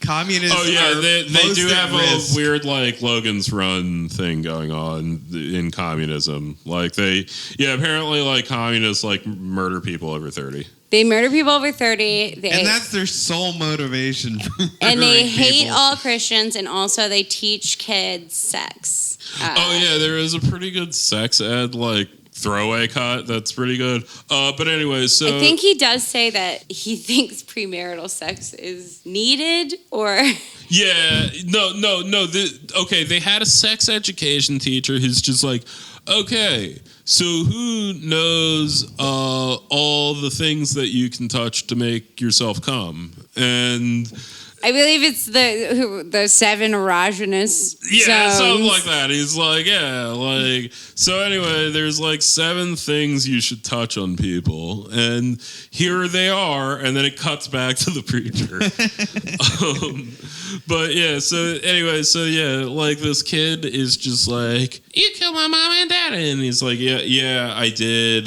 communists Oh yeah, are they most do at have risk. a weird like Logan's Run thing going on in communism. Like apparently like communists like murder people over 30. They murder people over 30. And that's their sole motivation. For And they murdering hate people. all Christians, and also they teach kids sex. Oh yeah, there is a pretty good sex ed like throwaway cut that's pretty good. But anyway, so I think he does say that he thinks premarital sex is needed, or yeah, no. Okay, they had a sex education teacher who's just like, okay, so who knows all the things that you can touch to make yourself come? And I believe it's the 7 erogenous yeah, zones. something like that. He's like, yeah, like, so anyway, there's like 7 things you should touch on people, and here they are, and then it cuts back to the preacher. But yeah, so anyway, so yeah, like this kid is just like, you killed my mom and daddy, and he's like, yeah, Yeah, I did,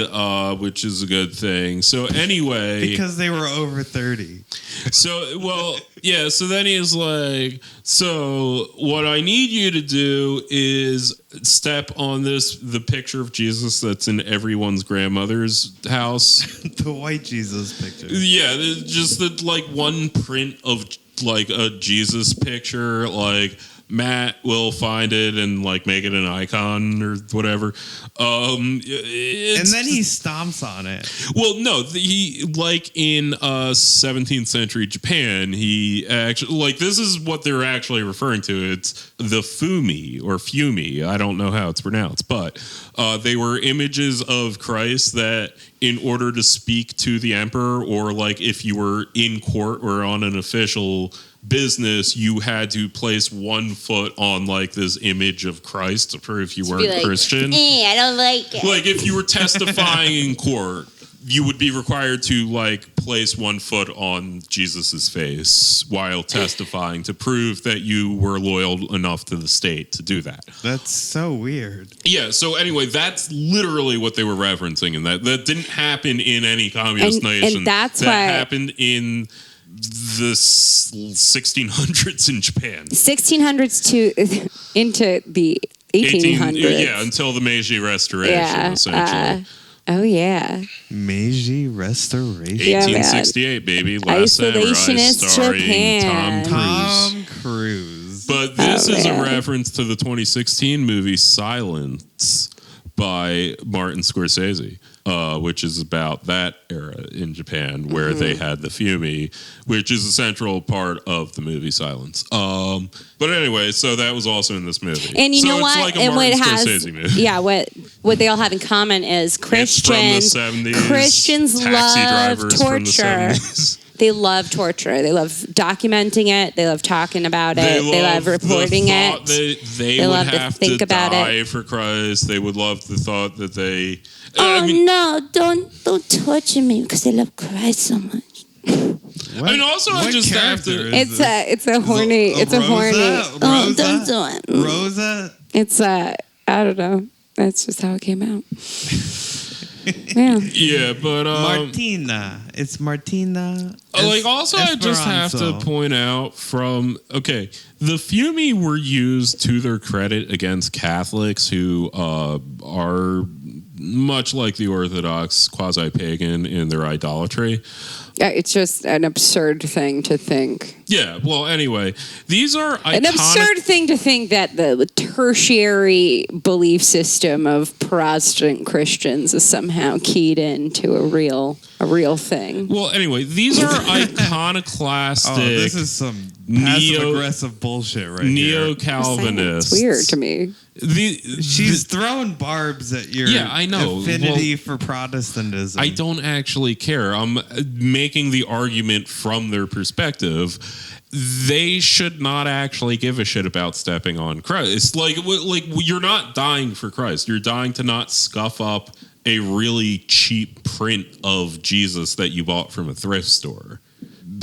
which is a good thing. So anyway, Because they were over 30. so then he's like, so what I need you to do is step on the picture of Jesus that's in everyone's grandmother's house. The white Jesus picture. Yeah, just like one print of like a Jesus picture, like Matt will find it and like make it an icon or whatever. And then he stomps on it. Well, no, he like in 17th century Japan, he actually like this is what they're actually referring to. It's the fumi or fumi. I don't know how it's pronounced, but they were images of Christ that, in order to speak to the emperor, or like if you were in court or on an official business, you had to place one foot on like this image of Christ to prove you weren't Christian. I don't like it. Like if you were testifying in court, you would be required to like place one foot on Jesus's face while testifying to prove that you were loyal enough to the state to do that. That's so weird. Yeah, so anyway, that's literally what they were referencing, and that didn't happen in any communist nation. And that's that why happened in the 1600s in Japan. 1600s to into the 1800s. Yeah, until the Meiji Restoration, essentially. Oh yeah, Meiji Restoration. Yeah, 1868, baby. Last Samurai, Isolationist starring Japan. Tom Cruise. But this is man. a reference to the 2016 movie Silence by Martin Scorsese, which is about that era in Japan where they had the fumi, which is a central part of the movie Silence. But anyway, so that was also in this movie. And you know it's what? like a And Martin what it Scorsese movie. Yeah, what they all have in common is Christians. It's from the 70s. Christians Taxi love drivers from the torture. 70s. They love torture. They love documenting it. They love talking about it. They love reporting it. They would love to have think to about die it. for Christ. They would love the thought that they. Oh no! Don't torture me because I love Christ so much. What, I mean, also, I what just have character to- is It's a horny. It's a horny. Rosa? Oh, don't do it. Rosa? It's I don't know. That's just how it came out. Yeah. Yeah, but Martina. It's Martina. like also I just have to Esperanza. point out the fumi were used to their credit against Catholics who are much like the Orthodox quasi-pagan in their idolatry. Yeah, it's just an absurd thing to think. Yeah, well, anyway, these are iconic. An absurd thing to think that the tertiary belief system of Protestant Christians is somehow keyed into a real thing. Well, anyway, these are iconoclastic. Oh, this is some passive-aggressive bullshit right here. Neo-Calvinists. It's weird to me. She's throwing barbs at your I know. affinity for Protestantism. I don't actually care. I'm making the argument from their perspective. They should not actually give a shit about stepping on Christ. It's like you're not dying for Christ. You're dying to not scuff up a really cheap print of Jesus that you bought from a thrift store.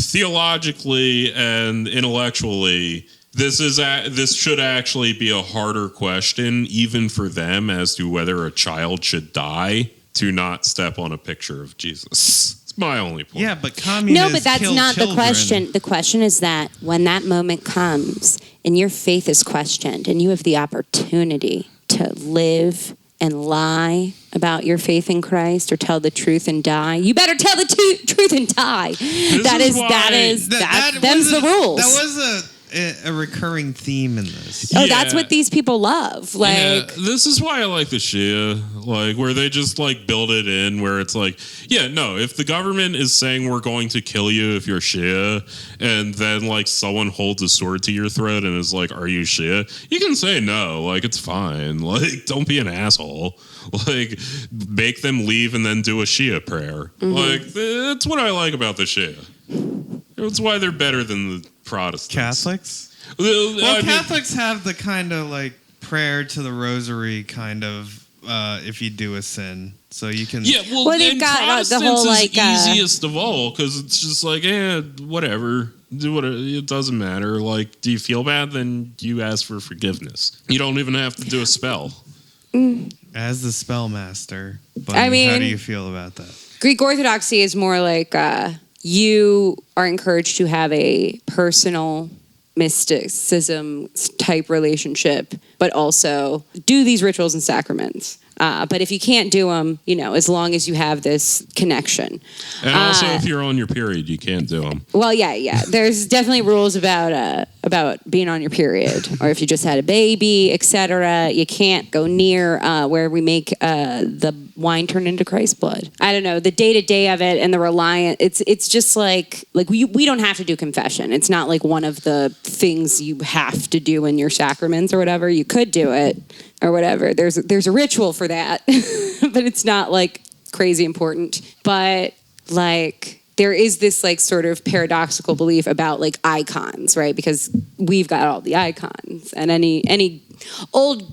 Theologically and intellectually, this should actually be a harder question, even for them, as to whether a child should die to not step on a picture of Jesus. It's my only point. Yeah, but communists No, but that's kill not children. the question. The question is that when that moment comes and your faith is questioned and you have the opportunity to live and lie about your faith in Christ or tell the truth and die, you better tell the truth and die. Them's the rules. That was a recurring theme in this. Oh, that's what these people love. This is why I like the Shia, where they just build it in, where it's if the government is saying we're going to kill you if you're Shia, and then someone holds a sword to your throat and is like, "Are you Shia?" You can say no, it's fine. Don't be an asshole. Make them leave and then do a Shia prayer. That's what I like about the Shia. That's why they're better than the Protestants. Catholics? Catholics have the kind of prayer to the rosary kind of if you do a sin. So you can... Yeah, well they've got the whole easiest of all because it's just whatever. Do what it doesn't matter. Do you feel bad? Then you ask for forgiveness. You don't even have to do a spell. As the spellmaster, but I mean, how do you feel about that? Greek Orthodoxy is more like you are encouraged to have a personal mysticism type relationship, but also do these rituals and sacraments. But if you can't do them, as long as you have this connection. And also, if you're on your period, you can't do them. Well, yeah. There's definitely rules about being on your period, or if you just had a baby, etc. You can't go near where we make the wine turn into Christ's blood. I don't know, the day-to-day of it and the reliance. It's just like we don't have to do confession. It's not like one of the things you have to do in your sacraments or whatever. You could do it or whatever. There's a ritual for that, but it's not like crazy important. But like there is this like sort of paradoxical belief about like icons, right? Because we've got all the icons, and any old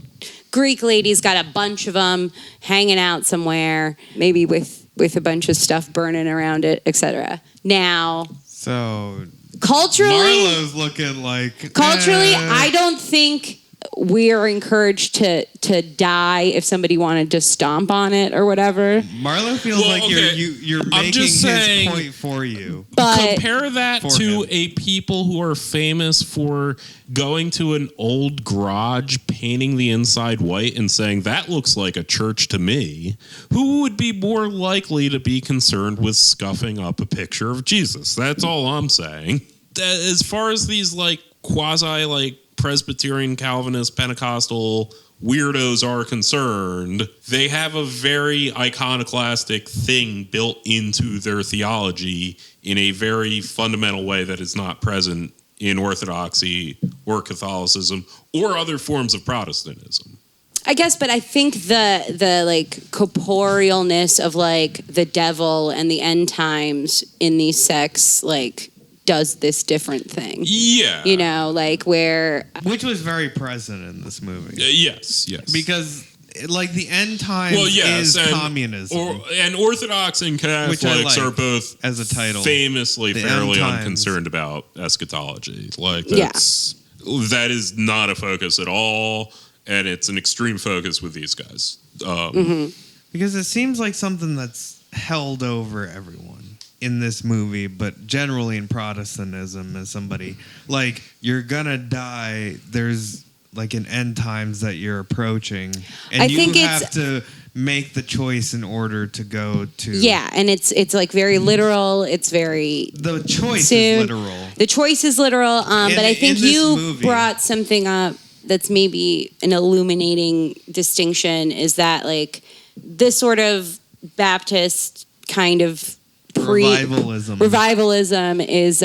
Greek lady's got a bunch of them hanging out somewhere, maybe with a bunch of stuff burning around it, etc. Now, so culturally, Marlo's looking like I don't think we are encouraged to die if somebody wanted to stomp on it or whatever. Marlo feels like you're making his point for you. But compare that to a people who are famous for going to an old garage, painting the inside white, and saying, that looks like a church to me. Who would be more likely to be concerned with scuffing up a picture of Jesus? That's all I'm saying. As far as these like quasi like Presbyterian, Calvinist, Pentecostal weirdos are concerned, they have a very iconoclastic thing built into their theology in a very fundamental way that is not present in Orthodoxy or Catholicism or other forms of Protestantism. I guess, but I think the like corporealness of like the devil and the end times in these sects like does this different thing. Yeah. Like where... Which was very present in this movie. Yes. Because, like, the end times is communism. And Orthodox and Catholics are both, as a title, famously fairly unconcerned about eschatology. Like, that is not a focus at all, and it's an extreme focus with these guys. Because it seems like something that's held over everyone in this movie, but generally in Protestantism, as somebody like, you're gonna die, there's like an end times that you're approaching, and you have to make the choice in order to go to... Yeah, and it's like very literal. It's very... The choice is literal. The choice is literal, but I think you brought something up that's maybe an illuminating distinction, is that like this sort of Baptist kind of Revivalism is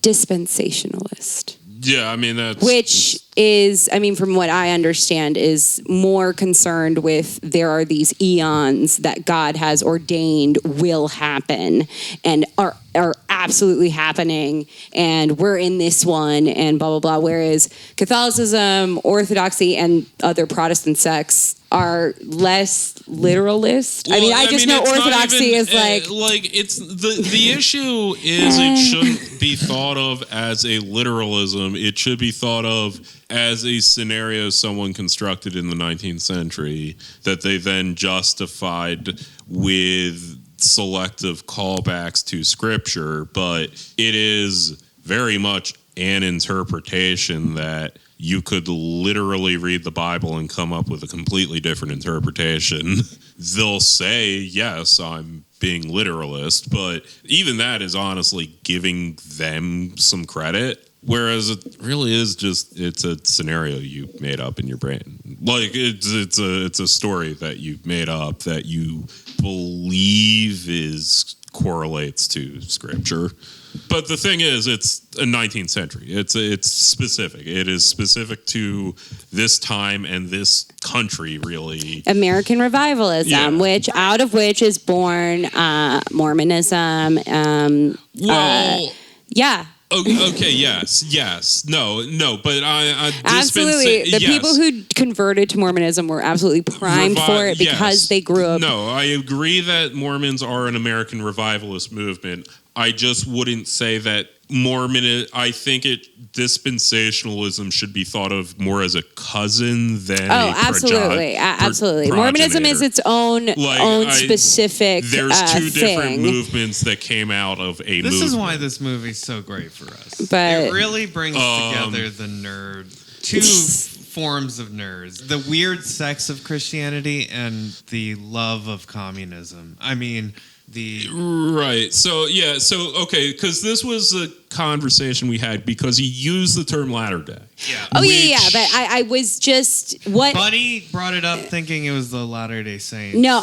dispensationalist. Yeah, I mean, that's... Which is, from what I understand, is more concerned with there are these eons that God has ordained will happen and are absolutely happening, and we're in this one, and blah, blah, blah. Whereas Catholicism, Orthodoxy, and other Protestant sects are less literalist. Well, I just know Orthodoxy is like it's the issue is it shouldn't be thought of as a literalism. It should be thought of as a scenario someone constructed in the 19th century that they then justified with selective callbacks to scripture, but it is very much an interpretation that you could literally read the Bible and come up with a completely different interpretation. They'll say, yes, I'm being literalist, but even that is honestly giving them some credit. Whereas it really is just, it's a scenario you made up in your brain. Like it's a story that you made up that you believe correlates to scripture. But the thing is, it's a 19th century. It's specific. It is specific to this time and this country, really. American revivalism, out of which is born Mormonism. Okay. Yes. No. But I absolutely. The people who converted to Mormonism were absolutely primed for it because they grew up. No, I agree that Mormons are an American revivalist movement. I just wouldn't say that I think dispensationalism should be thought of more as a cousin than absolutely. Mormonism is its own specific There's two different thing. movements that came out of a This movement. is why this movie's so great for us. But- it really brings together the nerd, two forms of nerds, the weird sex of Christianity and the love of communism. I mean, Right. So, okay, because this was a conversation we had because he used the term Latter Day. Yeah. Oh, yeah. But I was just... Bunny brought it up thinking it was the Latter-day Saints. No,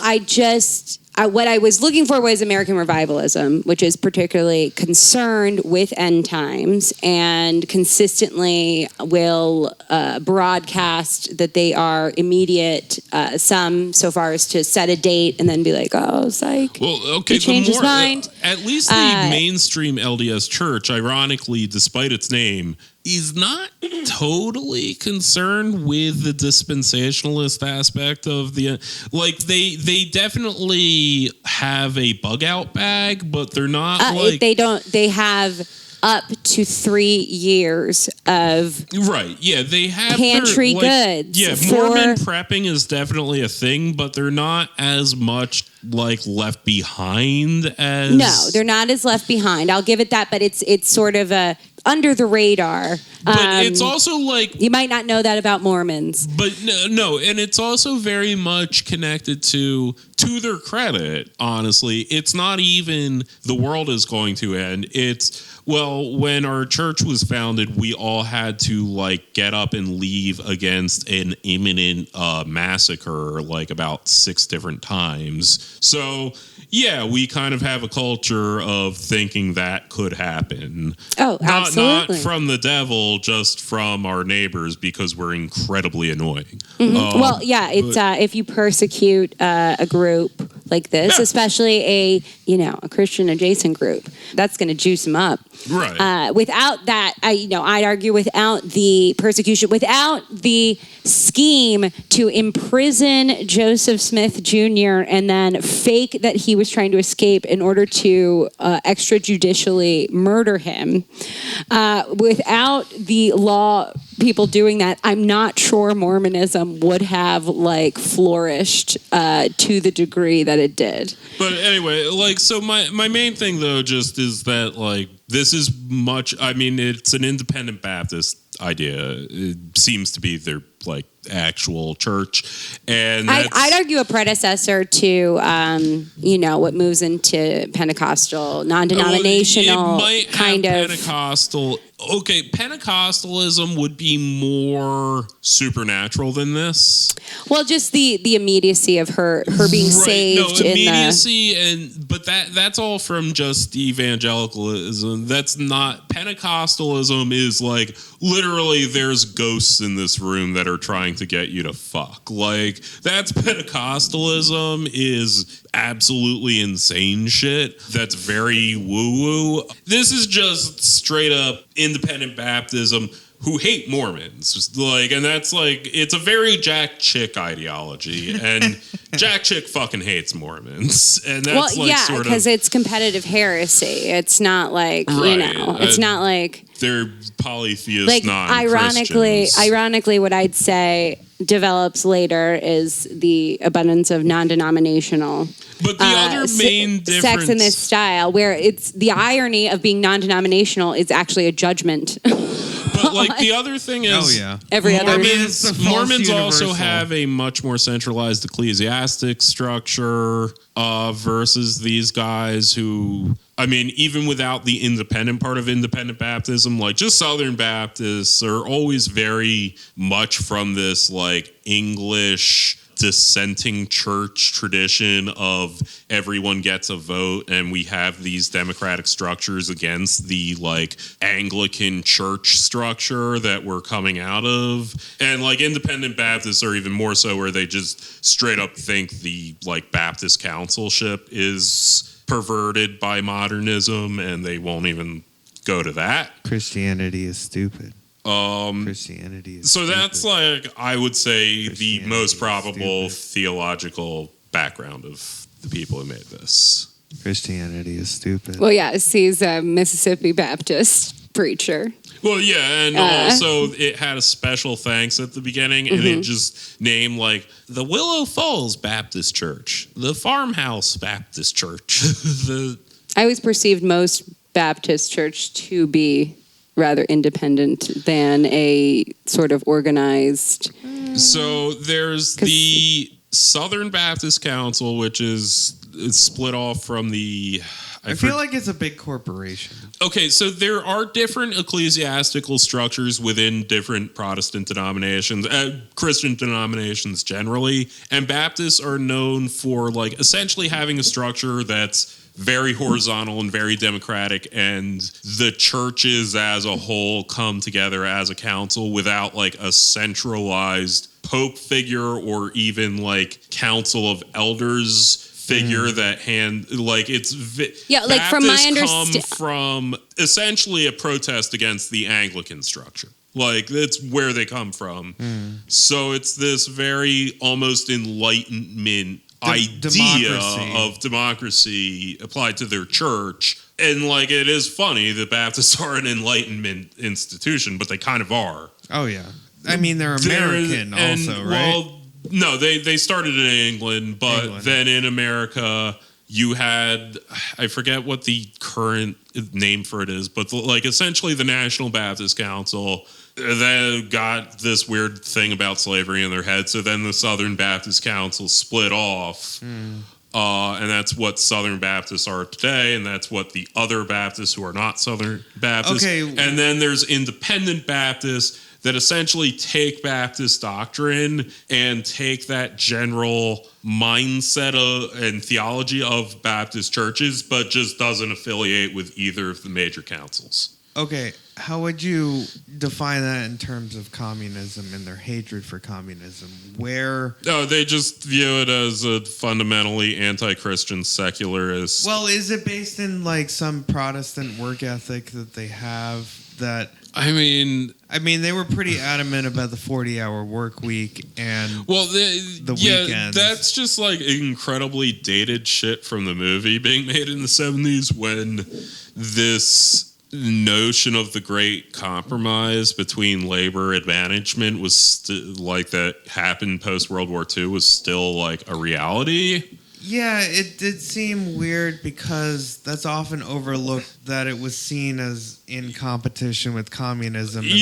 what I was looking for was American revivalism, which is particularly concerned with end times and consistently will broadcast that they are immediate, some so far as to set a date and then be like, oh, psych. Well, okay, he changed his mind. At least the mainstream LDS church, ironically, despite its name, is not totally concerned with the dispensationalist aspect of the they definitely have a bug out bag, but they're not they have up to 3 years of they have pantry goods. Mormon prepping is definitely a thing, but they're not as much left behind as no, they're not as left behind. I'll give it that, but it's sort of a under the radar. But it's also you might not know that about Mormons. But no, and it's also very much connected to their credit, honestly. It's not even the world is going to end. It's when our church was founded, we all had to get up and leave against an imminent massacre about 6 different times. So yeah, we kind of have a culture of thinking that could happen. Oh, absolutely. Not from the devil, just from our neighbors because we're incredibly annoying. Mm-hmm. If you persecute a group like this, especially a Christian adjacent group, that's going to juice them up. Right. Without that, I'd argue without the persecution, without the scheme to imprison Joseph Smith Jr. and then fake that he was trying to escape in order to extrajudicially murder him, without the law people doing that, I'm not sure Mormonism would have flourished to the degree that it did. But anyway, so my main thing though just is that this is much. I mean, it's an independent Baptist idea. It seems to be their actual church, and I'd argue a predecessor to what moves into Pentecostal, non-denominational kind of Pentecostal. Okay, Pentecostalism would be more supernatural than this. Well, just the immediacy of her being saved. No, immediacy, but that's all from just evangelicalism. That's not Pentecostalism. Is literally there's ghosts in this room that are trying to get you to fuck. That's Pentecostalism is absolutely insane shit. That's very woo-woo. This is just straight up independent Baptism who hate Mormons. And that's it's a very Jack Chick ideology. And Jack Chick fucking hates Mormons. And that's because it's competitive heresy. It's not it's not they're polytheist ironically, what I'd say develops later is the abundance of non-denominational. But the other main difference, sex in this style, where it's the irony of being non-denominational is actually a judgment. But the other thing is, Mormons also have a much more centralized ecclesiastic structure versus these guys who, even without the independent part of independent Baptism, just Southern Baptists are always very much from this English dissenting church tradition of everyone gets a vote and we have these democratic structures against the Anglican church structure that we're coming out of. And independent Baptists are even more so, where they just straight up think the Baptist councilship is perverted by modernism and they won't even go to that. Christianity is stupid. Christianity is stupid. That's I would say the most probable theological background of the people who made this. Christianity is stupid. Well, yes, he's a Mississippi Baptist preacher. Well, yeah, and also it had a special thanks at the beginning, and it just named like the Willow Falls Baptist Church, the Farmhouse Baptist Church. I always perceived most Baptist church to be rather independent than a sort of organized. So there's the Southern Baptist Council, which is split off from the... I feel like it's a big corporation. Okay, so there are different ecclesiastical structures within different Protestant denominations, Christian denominations generally, and Baptists are known for like essentially having a structure that's very horizontal and very democratic, and the churches as a whole come together as a council without like a centralized pope figure or even like council of elders figure that like from my come from essentially a protest against the Anglican structure. Like that's where they come from. So it's this very almost Enlightenment idea of democracy applied to their church. And like it is funny that Baptists are an Enlightenment institution, but they kind of are. Oh yeah. I mean they're American also, right? Well, no, they started in England, but then in America you had, I forget what the current name for it is, but like essentially the National Baptist Council, they got this weird thing about slavery in their head. So then the Southern Baptist Council split off. And that's what Southern Baptists are today. And that's what the other Baptists who are not Southern Baptists. Okay. And then there's Independent Baptists that essentially take Baptist doctrine and take that general mindset and theology of Baptist churches, but just doesn't affiliate with either of the major councils. Okay, how would you define that in terms of communism and their hatred for communism? Where... No, they just view it as a fundamentally anti-Christian secularist... Well, is it based in like some Protestant work ethic that they have that... I mean, they were pretty adamant about the 40-hour work week and the weekends. That's just like incredibly dated shit from the movie being made in the 70s when this notion of the great compromise between labor and management was like that happened post World War II was still like a reality. Yeah, it did seem weird because that's often overlooked that it was seen as in competition with communism. And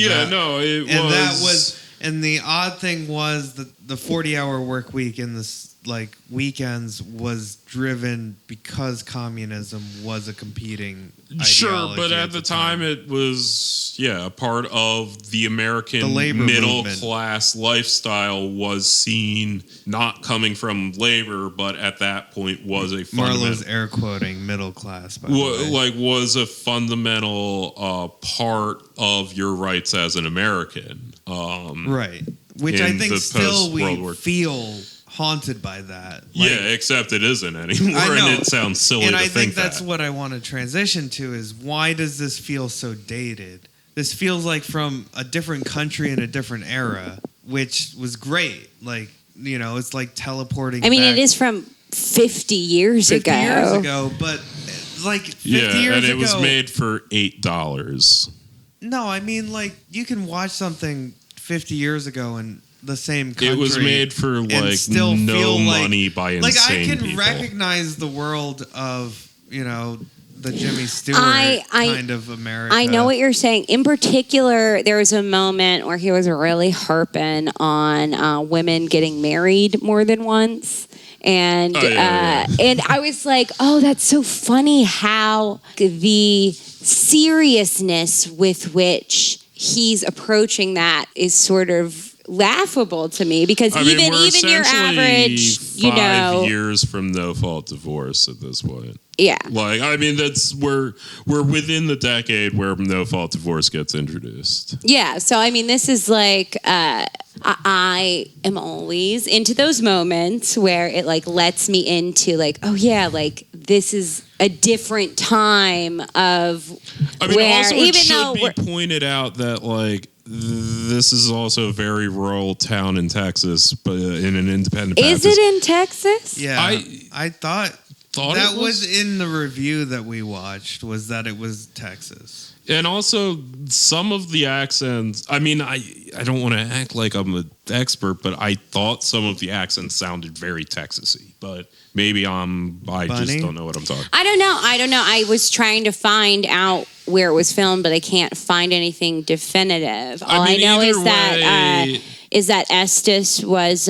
the odd thing was that the 40-hour work week and the like weekends was driven because communism was a competing ideology. Sure, but at the time it was a part of the American middle class lifestyle was seen not coming from labor, but at that point was a fundamental. Marlo's air quoting middle class, by the way. Like was a fundamental part of your rights as an American. Right, which I think still we feel haunted by that. Like, except it isn't anymore, and it sounds silly and to I think that. that's what I want to transition to is why does this feel so dated? This feels like from a different country in a different era, which was great. Like, you know, it's like teleporting I mean, back it is from 50 years ago. 50 years ago, but like 50 years ago. And it was made for $8. No, I mean, like, you can watch something 50 years ago and the same country. It was made for like no money by insane Like I can people. recognize the world of, you know, the Jimmy Stewart kind of America. I know what you're saying. In particular, there was a moment where he was really harping on women getting married more than once. And and I was like, oh, that's so funny how the seriousness with which he's approaching that is sort of laughable to me because even your average, 5 years from no fault divorce at this point. Yeah. Like, I mean, we're within the decade where no fault divorce gets introduced. Yeah. So, I mean, this is like, I am always into those moments where it like lets me into like, oh yeah, like this is a different time of where also even it should though be pointed out that like this is also a very rural town in Texas, but in an independent Baptist. Is it in Texas? Yeah. I thought thought That it was. in the review that we watched, was that it was Texas. And also, some of the accents, I mean, I don't want to act like I'm an expert, but I thought some of the accents sounded very Texas-y. But maybe I just don't know what I'm talking about. I don't know. I was trying to find out where it was filmed, but I can't find anything definitive. All I know is that Estes was,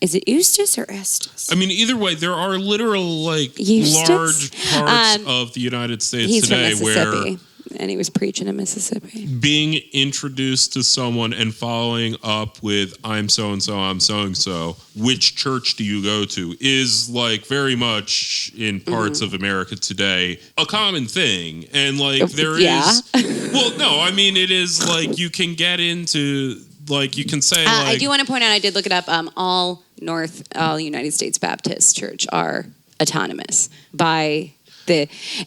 is it Eustis or Estes? I mean, either way, there are literal, like, Eustis? large parts of the United States He's today from where Mississippi, and he was preaching in Mississippi. being introduced to someone and following up with I'm so-and-so, I'm so-and-so, which church do you go to, is like very much in parts of America today a common thing. And like there is, well, no, I mean, it is like you can get into, like you can say like. I do want to point out, I did look it up, all United States Baptist Church are autonomous by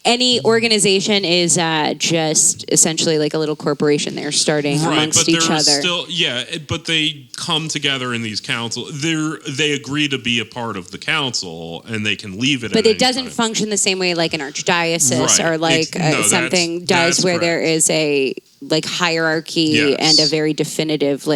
any organization is just essentially like a little corporation they're starting amongst each other. Still, but they come together in these councils. They agree to be a part of the council, and they can leave it. But it doesn't function the same way like an archdiocese or like something does, where there is a like hierarchy and a very definitive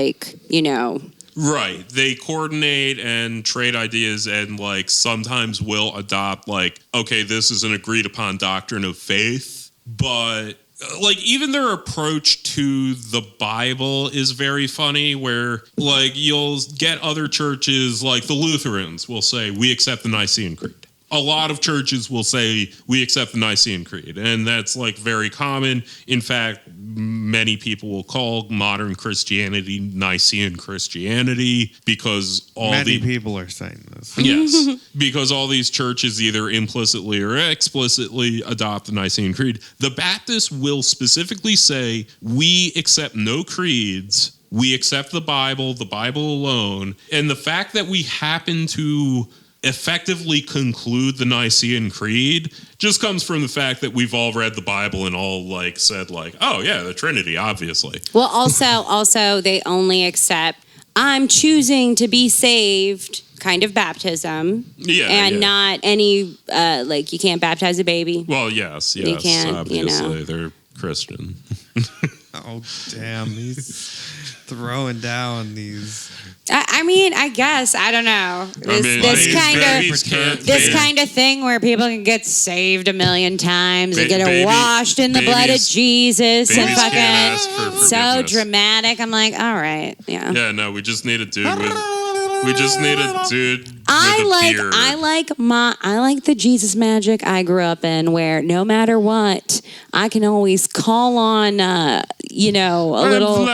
Right. They coordinate and trade ideas and like sometimes will adopt like, okay, this is an agreed upon doctrine of faith. But like even their approach to the Bible is very funny where like you'll get other churches like the Lutherans will say, we accept the Nicene Creed. A lot of churches will say, we accept the Nicene Creed. And that's like very common. In fact, many people will call modern Christianity Nicene Christianity because many people are saying this. Yes, because all these churches either implicitly or explicitly adopt the Nicene Creed. The Baptists will specifically say, we accept no creeds. We accept the Bible alone. And the fact that we happen to effectively conclude the Nicene Creed just comes from the fact that we've all read the Bible and all like said like, oh yeah, the Trinity, obviously. Well, also they only accept I'm choosing to be saved kind of baptism. Not any like you can't baptize a baby. Well, yes, you can't, obviously they're Christian. Oh damn, he's throwing down these. I mean, I guess I don't know. This kind of thing where people can get saved a million times and get washed in the blood of Jesus and fucking so dramatic. I'm like, all right, yeah. Yeah, no, we just need a dude with. We just need a dude with I a beard. I like the Jesus magic I grew up in, where no matter what, I can always call on a little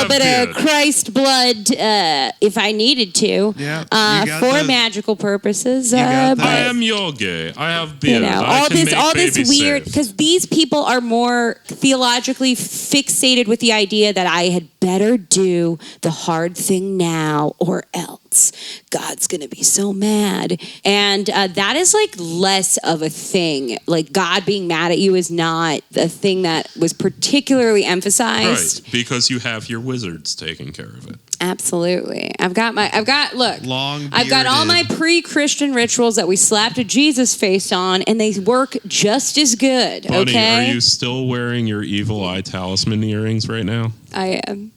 bit of Christ blood if I needed to for magical purposes. I am yogi. I have beard. All this weird, because these people are more theologically fixated with the idea that I had better do the hard thing now or else God's gonna be so mad. And that is like less of a thing. Like God being mad at you is not the thing that was particularly emphasized. Right, because you have your wizards taking care of it. Absolutely. I've got all my pre-Christian rituals that we slapped a Jesus face on, and they work just as good. Bunny, okay? Are you still wearing your evil eye talisman earrings right now? I am.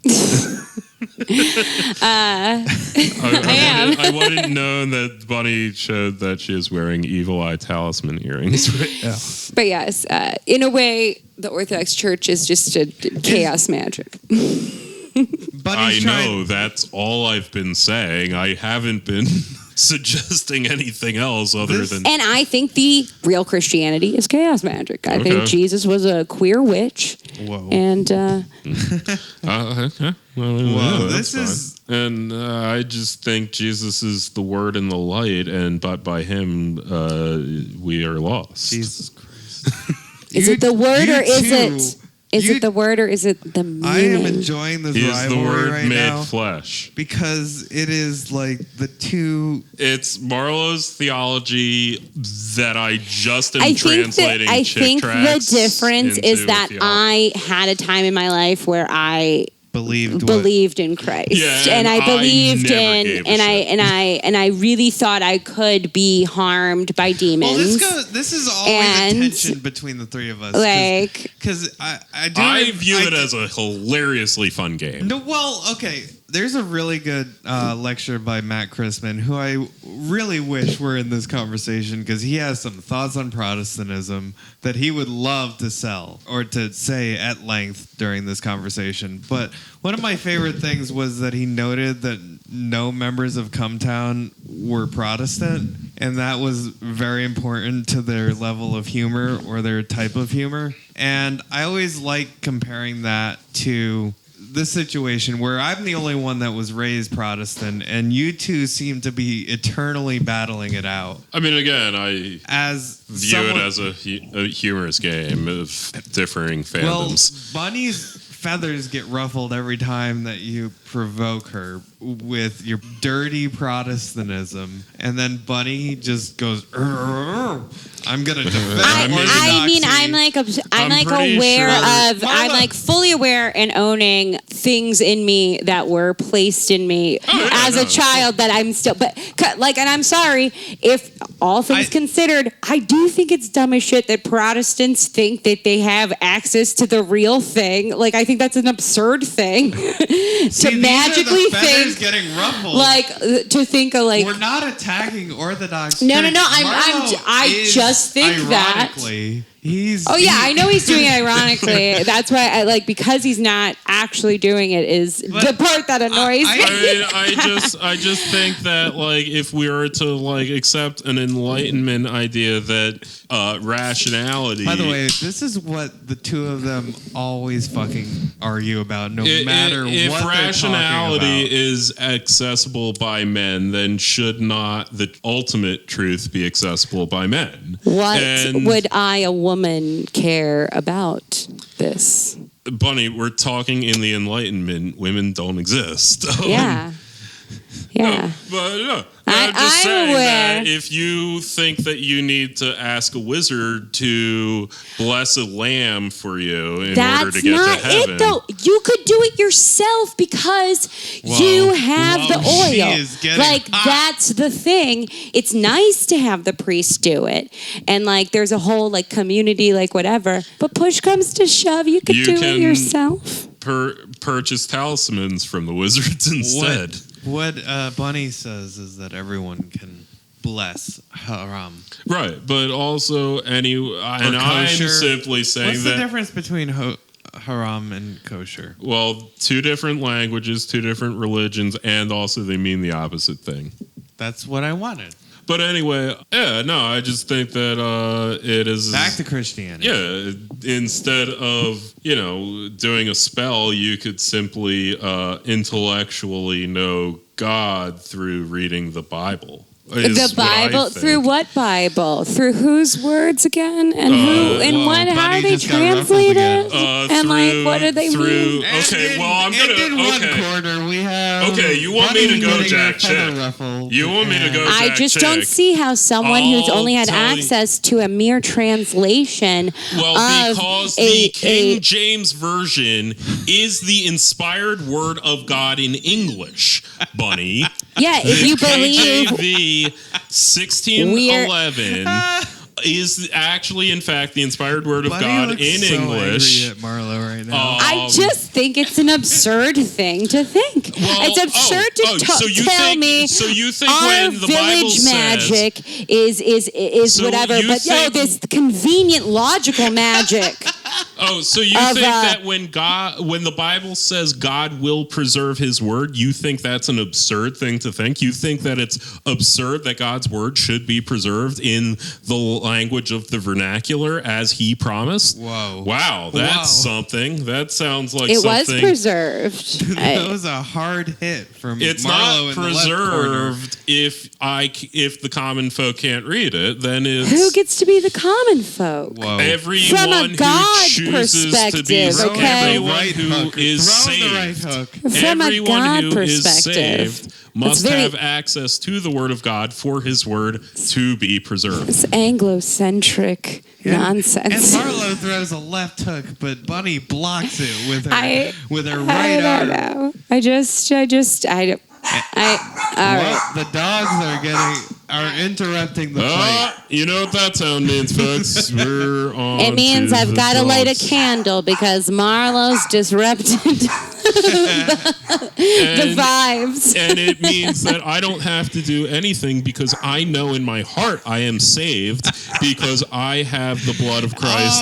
I wouldn't know that Bunny showed that she is wearing evil eye talisman earrings right now. But yes, in a way, the Orthodox Church is just a chaos magic. I know, that's all I've been saying. I haven't been suggesting anything else other than... And I think the real Christianity is chaos magic. I think Jesus was a queer witch. Whoa. And... okay. Well, this is... And I just think Jesus is the word and the light, but by him, we are lost. Jesus Christ. Is it the word or is it... Is it the word or is it the meaning? I am enjoying this rivalry right now. He is the word made flesh. Because it is like the two... It's Marlowe's theology that I just am translating I think the difference is that I had a time in my life where I believed in Christ. Yeah, and I believed never in gave a and shit. I really thought I could be harmed by demons. Well, this is always And, a tension between the three of us. like, because I view it as a hilariously fun game. No, well, okay. There's a really good lecture by Matt Christman, who I really wish were in this conversation because he has some thoughts on Protestantism that he would love to sell or to say at length during this conversation. But one of my favorite things was that he noted that no members of Cumtown were Protestant, and that was very important to their level of humor or their type of humor. And I always like comparing that to this situation where I'm the only one that was raised Protestant, and you two seem to be eternally battling it out. I mean, again, I As view it as a humorous game of differing fandoms. Well, Bunny's feathers get ruffled every time that you provoke her with your dirty Protestantism, and then Bunny just goes, I'm gonna defend I mean, orthodoxy." I'm like pretty aware sure- of. I'm like fully aware and owning things in me that were placed in me as a child that I'm still. But like, and I'm sorry if all things considered, I do think it's dumb as shit that Protestants think that they have access to the real thing. Like, I think that's an absurd thing See, to these magically are the feathers think. getting ruffled. Like to think of like. We're not attacking Orthodox. No, Church. I just think that. ironically, he's. Oh yeah, I know he's doing it ironically. That's why I like, because he's not actually doing it is the part that annoys me. I just think that, like, if we were to, like, accept an Enlightenment idea that rationality. By the way, this is what the two of them always fucking argue about, no matter if what they're rationality talking about. is accessible by men, then should not the ultimate truth be accessible by men? What And would I, a woman, care about this? Bunny, we're talking in the Enlightenment. Women don't exist. Yeah. Yeah. But no, I'm just saying aware. that if you think that you need to ask a wizard to bless a lamb for you in order to That's get not to heaven, it, though. You could do it yourself because you have the she oil. is getting Like, hot. that's the thing. It's nice to have the priest do it. And, like, there's a whole, like, community, like, whatever. But push comes to shove, you could You do it can yourself. purchase talismans from the wizards instead. What Bunny says is that everyone can bless haram. Right, but also and I'm kosher. simply saying What's the that. difference between haram and kosher? Well, two different languages, two different religions, and also they mean the opposite thing. That's what I wanted. But anyway, yeah, no, I just think that it is Back to Christianity. Yeah, instead of, doing a spell, you could simply intellectually know God through reading the Bible. The Bible? Through what Bible? Through whose words again? And who? And Whoa, what? How Bunny are they just got ruffled translated? again. And like, what do they mean? Okay, well, I'm gonna. One quarter, we have. Okay, you want me to go Bunny Jack getting her Chick? feather ruffled. You want me to go I Jack just Chick? don't see how someone who's I'll only had tell you- access to a mere translation Well, of because a, the King James Version is the inspired word of God in English, Bunny. yeah, if you believe KJV 1611 is actually, in fact, the inspired word of Bunny God looks in so English. angry at Marlo right now. I just think it's an absurd thing to think. Well, it's absurd to so you tell think- me so you think our when the Bible village says- magic is So whatever, you but think- this convenient logical magic. Oh, so you Of, think that when the Bible says God will preserve his word, you think that's an absurd thing to think? You think that it's absurd that God's word should be preserved in the language of the vernacular as he promised? Whoa. Wow, that's Wow. something. That sounds like It something. was preserved. That was a hard hit from It's Marlo not in the left corner. preserved if the common folk can't read it, then it's Who gets to be the common folk? Whoa. everyone From a God who chooses to be perspective, okay? everyone Right who hook. is Throw the saved. right hook. From a Everyone God who is perspective. saved must very- have access to the word of God for his word to be preserved. It's Anglo-centric nonsense. And Marlo throws a left hook, but Bunny blocks it with her I right don't arm. know. I all right. The dogs are interrupting the fight. You know what that sound means, folks. We're on. It means to I've the got to light a dogs. candle because Marlo's disrupted the vibes. And it means that I don't have to do anything because I know in my heart I am saved because I have the blood of Christ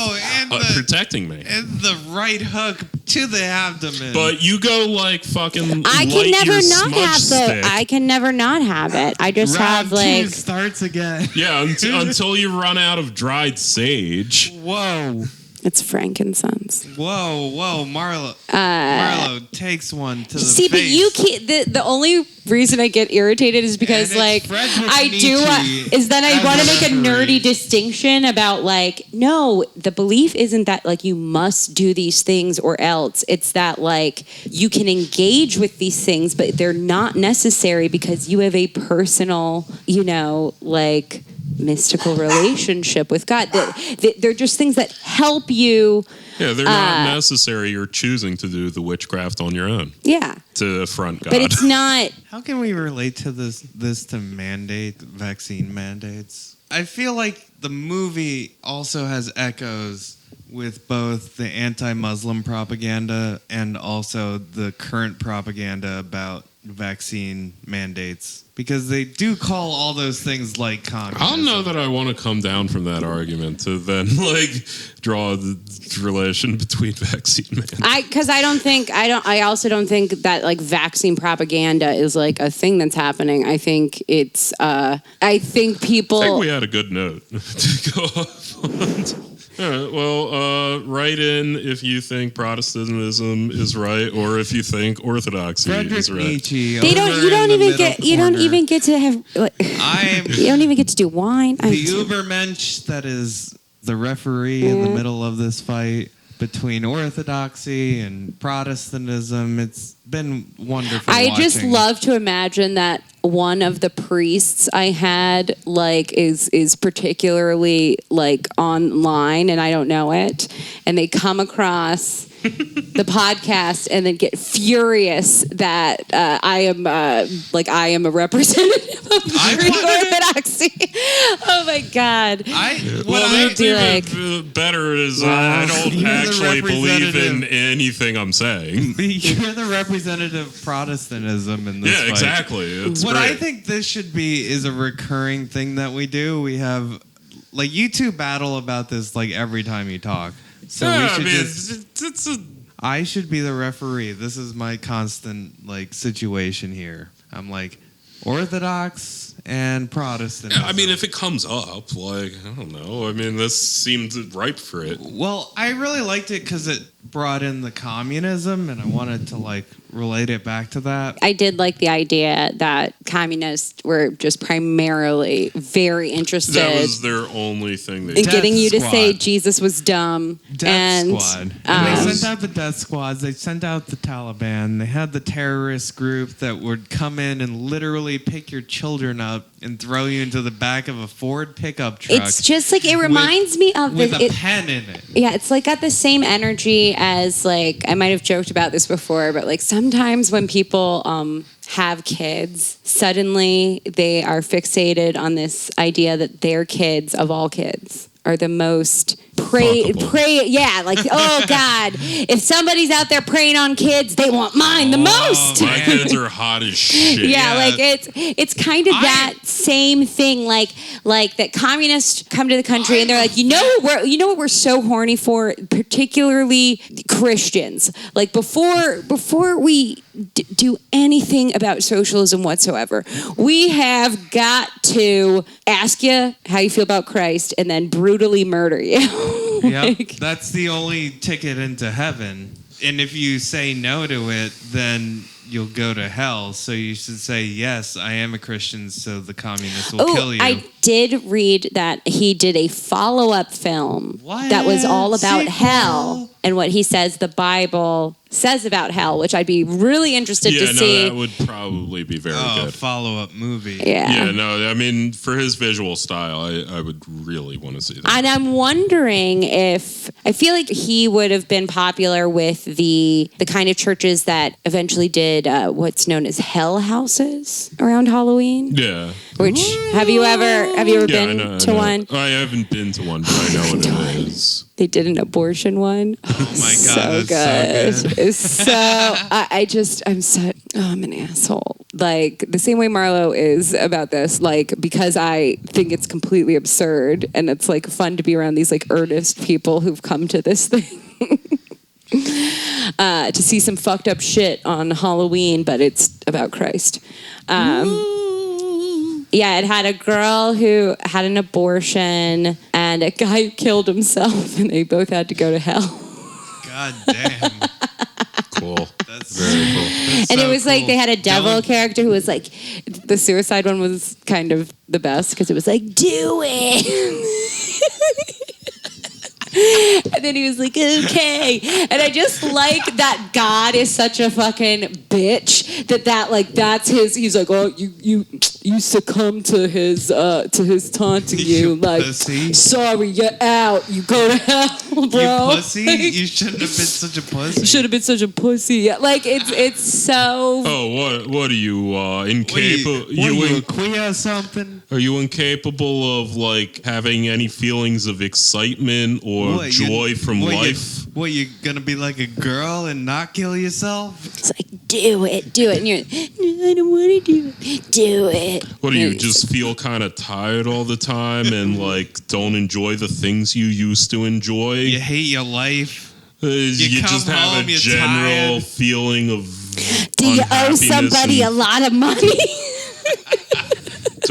protecting me. And the right hook to the abdomen. But you go like fucking. I can light never your not smudge have stick. I can never not have it. I just have Round two like. starts again. Yeah, until you run out of dried sage. Whoa. It's frankincense. Whoa, Marlo. Marlo takes one to the See, face. but you can't. The only reason I get irritated is because, And it's like, Friedrich I do. Nietzsche Is then I as want to a make a referee. nerdy distinction about, like, no, the belief isn't that, like, you must do these things or else. It's that, like, you can engage with these things, but they're not necessary because you have a personal, like, mystical relationship with God. They're just things that help you. Yeah, they're not necessary. You're choosing to do the witchcraft on your own Yeah. to affront God. But it's not. How can we relate to this to vaccine mandates? I feel like the movie also has echoes with both the anti-Muslim propaganda and also the current propaganda about vaccine mandates, because they do call all those things like communism. I don't know that I want to come down from that argument to then like draw the relation between vaccine mandates. I also don't think that like vaccine propaganda is like a thing that's happening. I think it's I think people I think we had a good note to go off on. All right, well, write in if you think Protestantism is right or if you think Orthodoxy Friedrich is right. Nietzsche. you don't even get to have like, I'm you don't even get to do wine. the Ubermensch that is the referee in the middle of this fight between Orthodoxy and Protestantism. It's been wonderful. I just watching. love to imagine that one of the priests I had like is particularly like online and I don't know it, and they come across the podcast and then get furious that I am a representative of Greek Orthodoxy. Oh my God! Well, do like better is I don't you're the actually believe in representative. anything I'm saying. You're the representative of Protestantism in this Yeah, fight. exactly. It's What great. I think this should be is a recurring thing that we do. We have, like, you two battle about this like every time you talk. So we should it's a. I should be the referee. This is my constant like situation here. I'm like Orthodox and Protestant. I mean, if it comes up, like, I don't know. I mean, this seemed ripe for it. Well, I really liked it because it brought in the communism, and I wanted to like relate it back to that. I did like the idea that communists were just primarily very interested That was their only thing they in did. getting you to Squad. say Jesus was dumb. Death Squad. And they um, sent out the death squads. They sent out the Taliban. They had the terrorist group that would come in and literally pick your children up and throw you into the back of a Ford pickup truck. It's just like it reminds me of with the a pen in it. yeah, it's like got the same energy as like I might have joked about this before, but like sometimes when people have kids, suddenly they are fixated on this idea that their kids of all kids are the most pray, yeah, like, oh God, if somebody's out there preying on kids, they want mine the most. My kids are hot as shit. Yeah, like it's kind of that same thing, like that communists come to the country and they're like, you know what we're so horny for, particularly Christians. Like before we do anything about socialism whatsoever, we have got to ask you how you feel about Christ and then brutally murder you. Yep, that's the only ticket into heaven. And if you say no to it, then you'll go to hell. So you should say, yes, I am a Christian, so the communists will kill you. I did read that he did a follow-up film that was all about Sequel? hell. and what he says the Bible says about hell, which I'd be really interested to see. That would probably be very good. Follow-up movie. Yeah, no, I mean, for his visual style, I would really want to see that. And I'm wondering if, I feel like he would have been popular with the kind of churches that eventually did what's known as hell houses around Halloween. Yeah. Which, have you ever been to one? I haven't been to one, but I know what it is. They did an abortion one. Oh my God, that's so good. It's so, I'm an asshole. Like, the same way Marlo is about this, like, because I think it's completely absurd and it's, like, fun to be around these, like, earnest people who've come to this thing. To see some fucked up shit on Halloween, but it's about Christ. Yeah, it had a girl who had an abortion and a guy who killed himself, and they both had to go to hell. God damn. Cool. That's very cool. That's And so it was like cool. they had a devil Don't- character who was like, the suicide one was kind of the best because it was like, do it. And then he was like, okay. And I just like that God is such a fucking bitch that's his, he's like, oh, you succumb to his taunting you. Like, pussy. sorry, you're out. You go to hell, bro. You pussy? You shouldn't have been such a pussy. Should have been such a pussy. Yeah, like it's so. Oh, what are you incapable? You a queer or something? Are you incapable of like having any feelings of excitement or joy from life? You gonna be like a girl and not kill yourself? It's like, do it. And you're like, no, I don't want to do it. Do it. What do you just feel kind of tired all the time and like don't enjoy the things you used to enjoy? You hate your life. You come just have home, a you're general tired. feeling of Do you owe unhappiness somebody a and lot of money?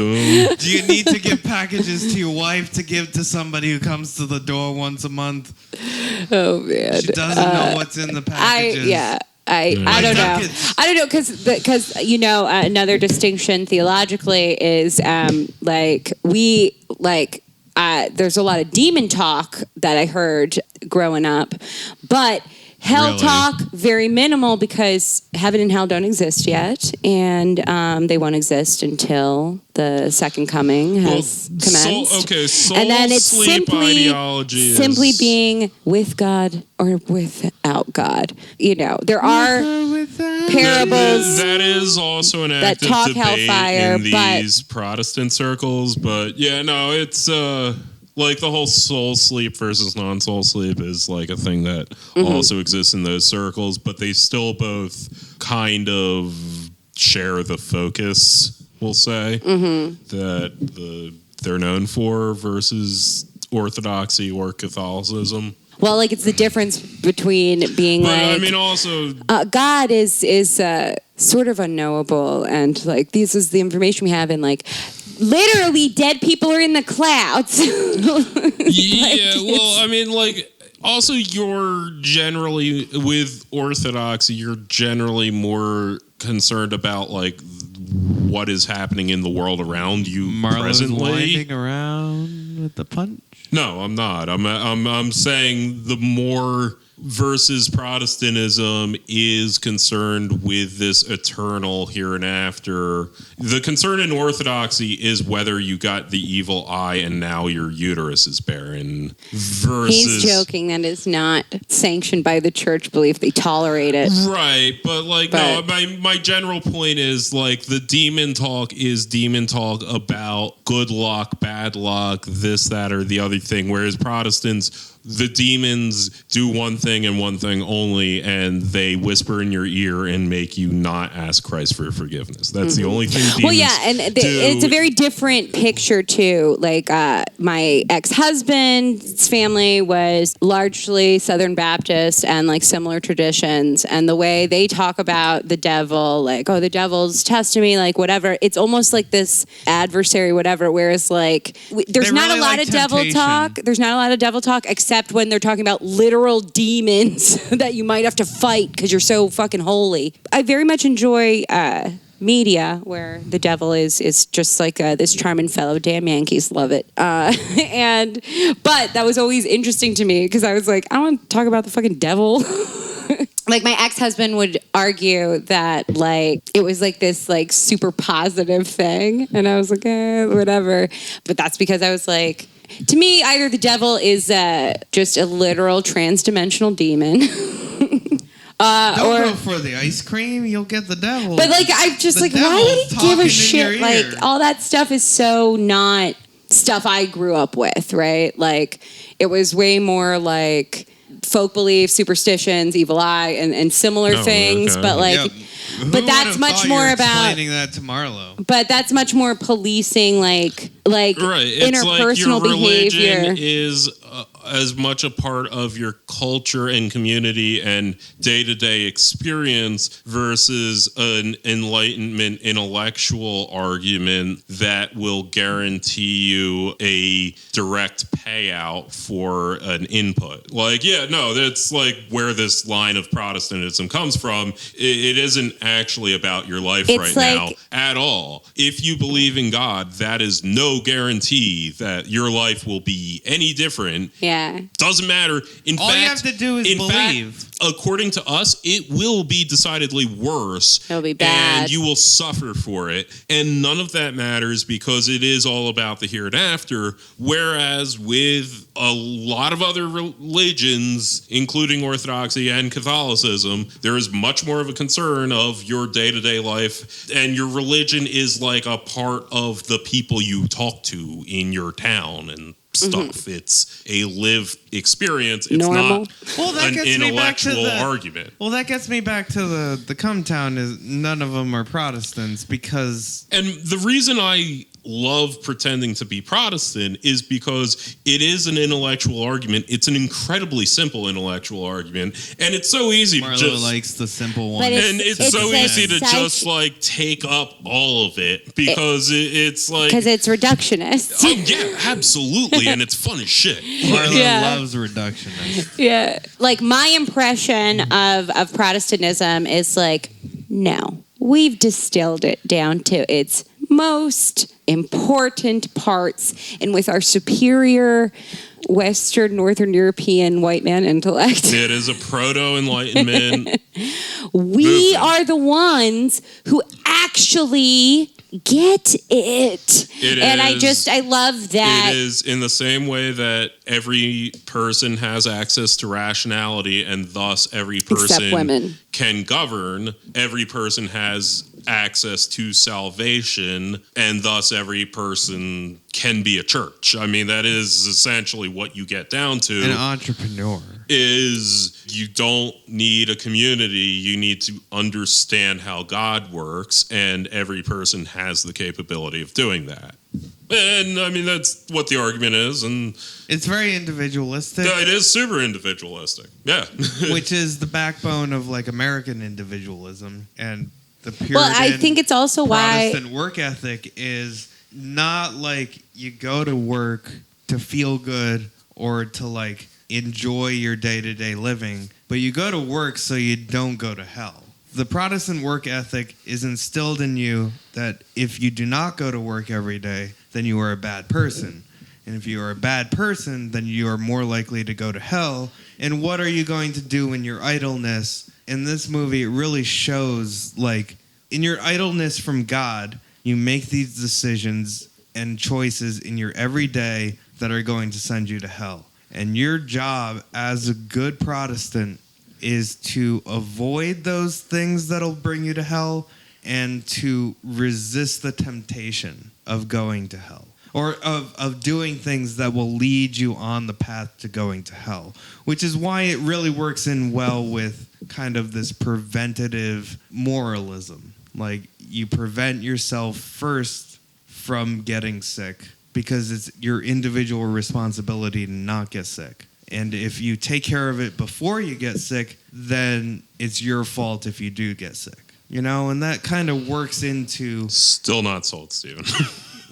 doom. Do you need to give packages to your wife to give to somebody who comes to the door once a month? Oh man, She doesn't know what's in the packages. I don't know. Duckets. I don't know because another distinction theologically is there's a lot of demon talk that I heard growing up, but hell Really? talk very minimal because heaven and hell don't exist yet, and they won't exist until the second coming has commenced. Soul and then it's sleep ideology simply is, being with God or without God. You know, there are parables. That is also an that active talk debate hellfire, in these Protestant circles, but yeah, no, it's like the whole soul sleep versus non-soul sleep is like a thing that also exists in those circles, but they still both kind of share the focus, we'll say, that they're known for versus orthodoxy or Catholicism. Well, like it's the difference between being But like, I mean, also, God is sort of unknowable, and like this is the information we have, and like literally dead people are in the clouds. yeah, well, I mean, like, also you're generally, with orthodoxy, you're generally more concerned about like what is happening in the world around you Marlo's presently. winding around with the punch. No, I'm not. I'm saying the more versus Protestantism is concerned with this eternal here and after. The concern in Orthodoxy is whether you got the evil eye and now your uterus is barren. Versus, He's joking. That is not sanctioned by the church belief. They tolerate it. Right, but like no, my general point is like the demon talk is demon talk about good luck, bad luck, this, that, or the other thing. Whereas Protestants, the demons do one thing and one thing only, and they whisper in your ear and make you not ask Christ for forgiveness. That's the only thing demons Well, yeah, and it's a very different picture too. Like my ex-husband's family was largely Southern Baptist and like similar traditions, and the way they talk about the devil, like, oh, the devil's testing me, like whatever. It's almost like this adversary, whatever. Whereas like there's They not really a lot like of devil temptation. talk. There's not a lot of devil talk except when they're talking about literal demons that you might have to fight because you're so fucking holy. I very much enjoy media where the devil is just like this charming fellow. Damn Yankees, love it. But that was always interesting to me because I was like, I don't want to talk about the fucking devil. Like my ex-husband would argue that like it was like this like super positive thing, and I was like, whatever. But that's because I was like, to me, either the devil is just a literal trans-dimensional demon. Don't go for the ice cream, you'll get the devil. But like, I'm just The like, why would he devil's give a talking in shit? your Like, ear. all that stuff is so not stuff I grew up with, right? Like, it was way more like folk beliefs, superstitions, evil eye, and similar things. okay. But like, Yeah, who but would that's have much thought more you're about. explaining that to Marlo. But that's much more policing, like Right. It's like interpersonal your behavior. religion is as much a part of your culture and community and day-to-day experience versus an Enlightenment intellectual argument that will guarantee you a direct payout for an input. Like, yeah, no, that's like where this line of Protestantism comes from. It isn't actually about your life It's right like- now at all. If you believe in God, that is no guarantee that your life will be any different. Yeah. Doesn't matter. In All fact, you have to do is in believe. fact, according to us, it will be decidedly worse. It'll be bad. And you will suffer for it. And none of that matters because it is all about the here and after. Whereas with a lot of other religions, including Orthodoxy and Catholicism, there is much more of a concern of your day-to-day life. And your religion is like a part of the people you talk to in your town and stuff. It's a lived experience. It's Normal. not Well, that an gets me back to intellectual the argument. Well, that gets me back to the come town is none of them are Protestants because And the reason I love pretending to be Protestant is because it is an intellectual argument. It's an incredibly simple intellectual argument. And it's so easy to Marlo just... likes the simple But one. and it's so like easy to such- just like take up all of it because it's like... Because it's reductionist. Oh, yeah, absolutely. And it's fun as shit. Marlo Yeah. loves reductionists. Yeah. Like my impression of Protestantism is like, no, we've distilled it down to its most important parts, and with our superior Western, Northern European white man intellect, It is a proto-enlightenment. we movement. are the ones who actually get it. And I love that. It is in the same way that every person has access to rationality and thus every person women. can govern. Every person has access to salvation and thus every person can be a church. I mean, that is essentially what you get down to. An entrepreneur. Is you don't need a community, you need to understand how God works, and every person has the capability of doing that. And I mean, that's what the argument is, and It's very individualistic, it is super individualistic. Yeah. which is the backbone of like American individualism and the Puritan Well, I think it's also why Protestant work ethic is not like you go to work to feel good or to like enjoy your day-to-day living, but you go to work so you don't go to hell. The Protestant work ethic is instilled in you that if you do not go to work every day, then you are a bad person. And if you are a bad person, then you are more likely to go to hell. And what are you going to do in your idleness? In this movie, it really shows, like, in your idleness from God, you make these decisions and choices in your everyday that are going to send you to hell. And your job as a good Protestant is to avoid those things that'll bring you to hell and to resist the temptation of going to hell. Or of doing things that will lead you on the path to going to hell. Which is why it really works in well with kind of this preventative moralism. Like, you prevent yourself first from getting sick because it's your individual responsibility to not get sick. And if you take care of it before you get sick, then it's your fault if you do get sick. You know, and that kind of works into... Still not sold, Steven.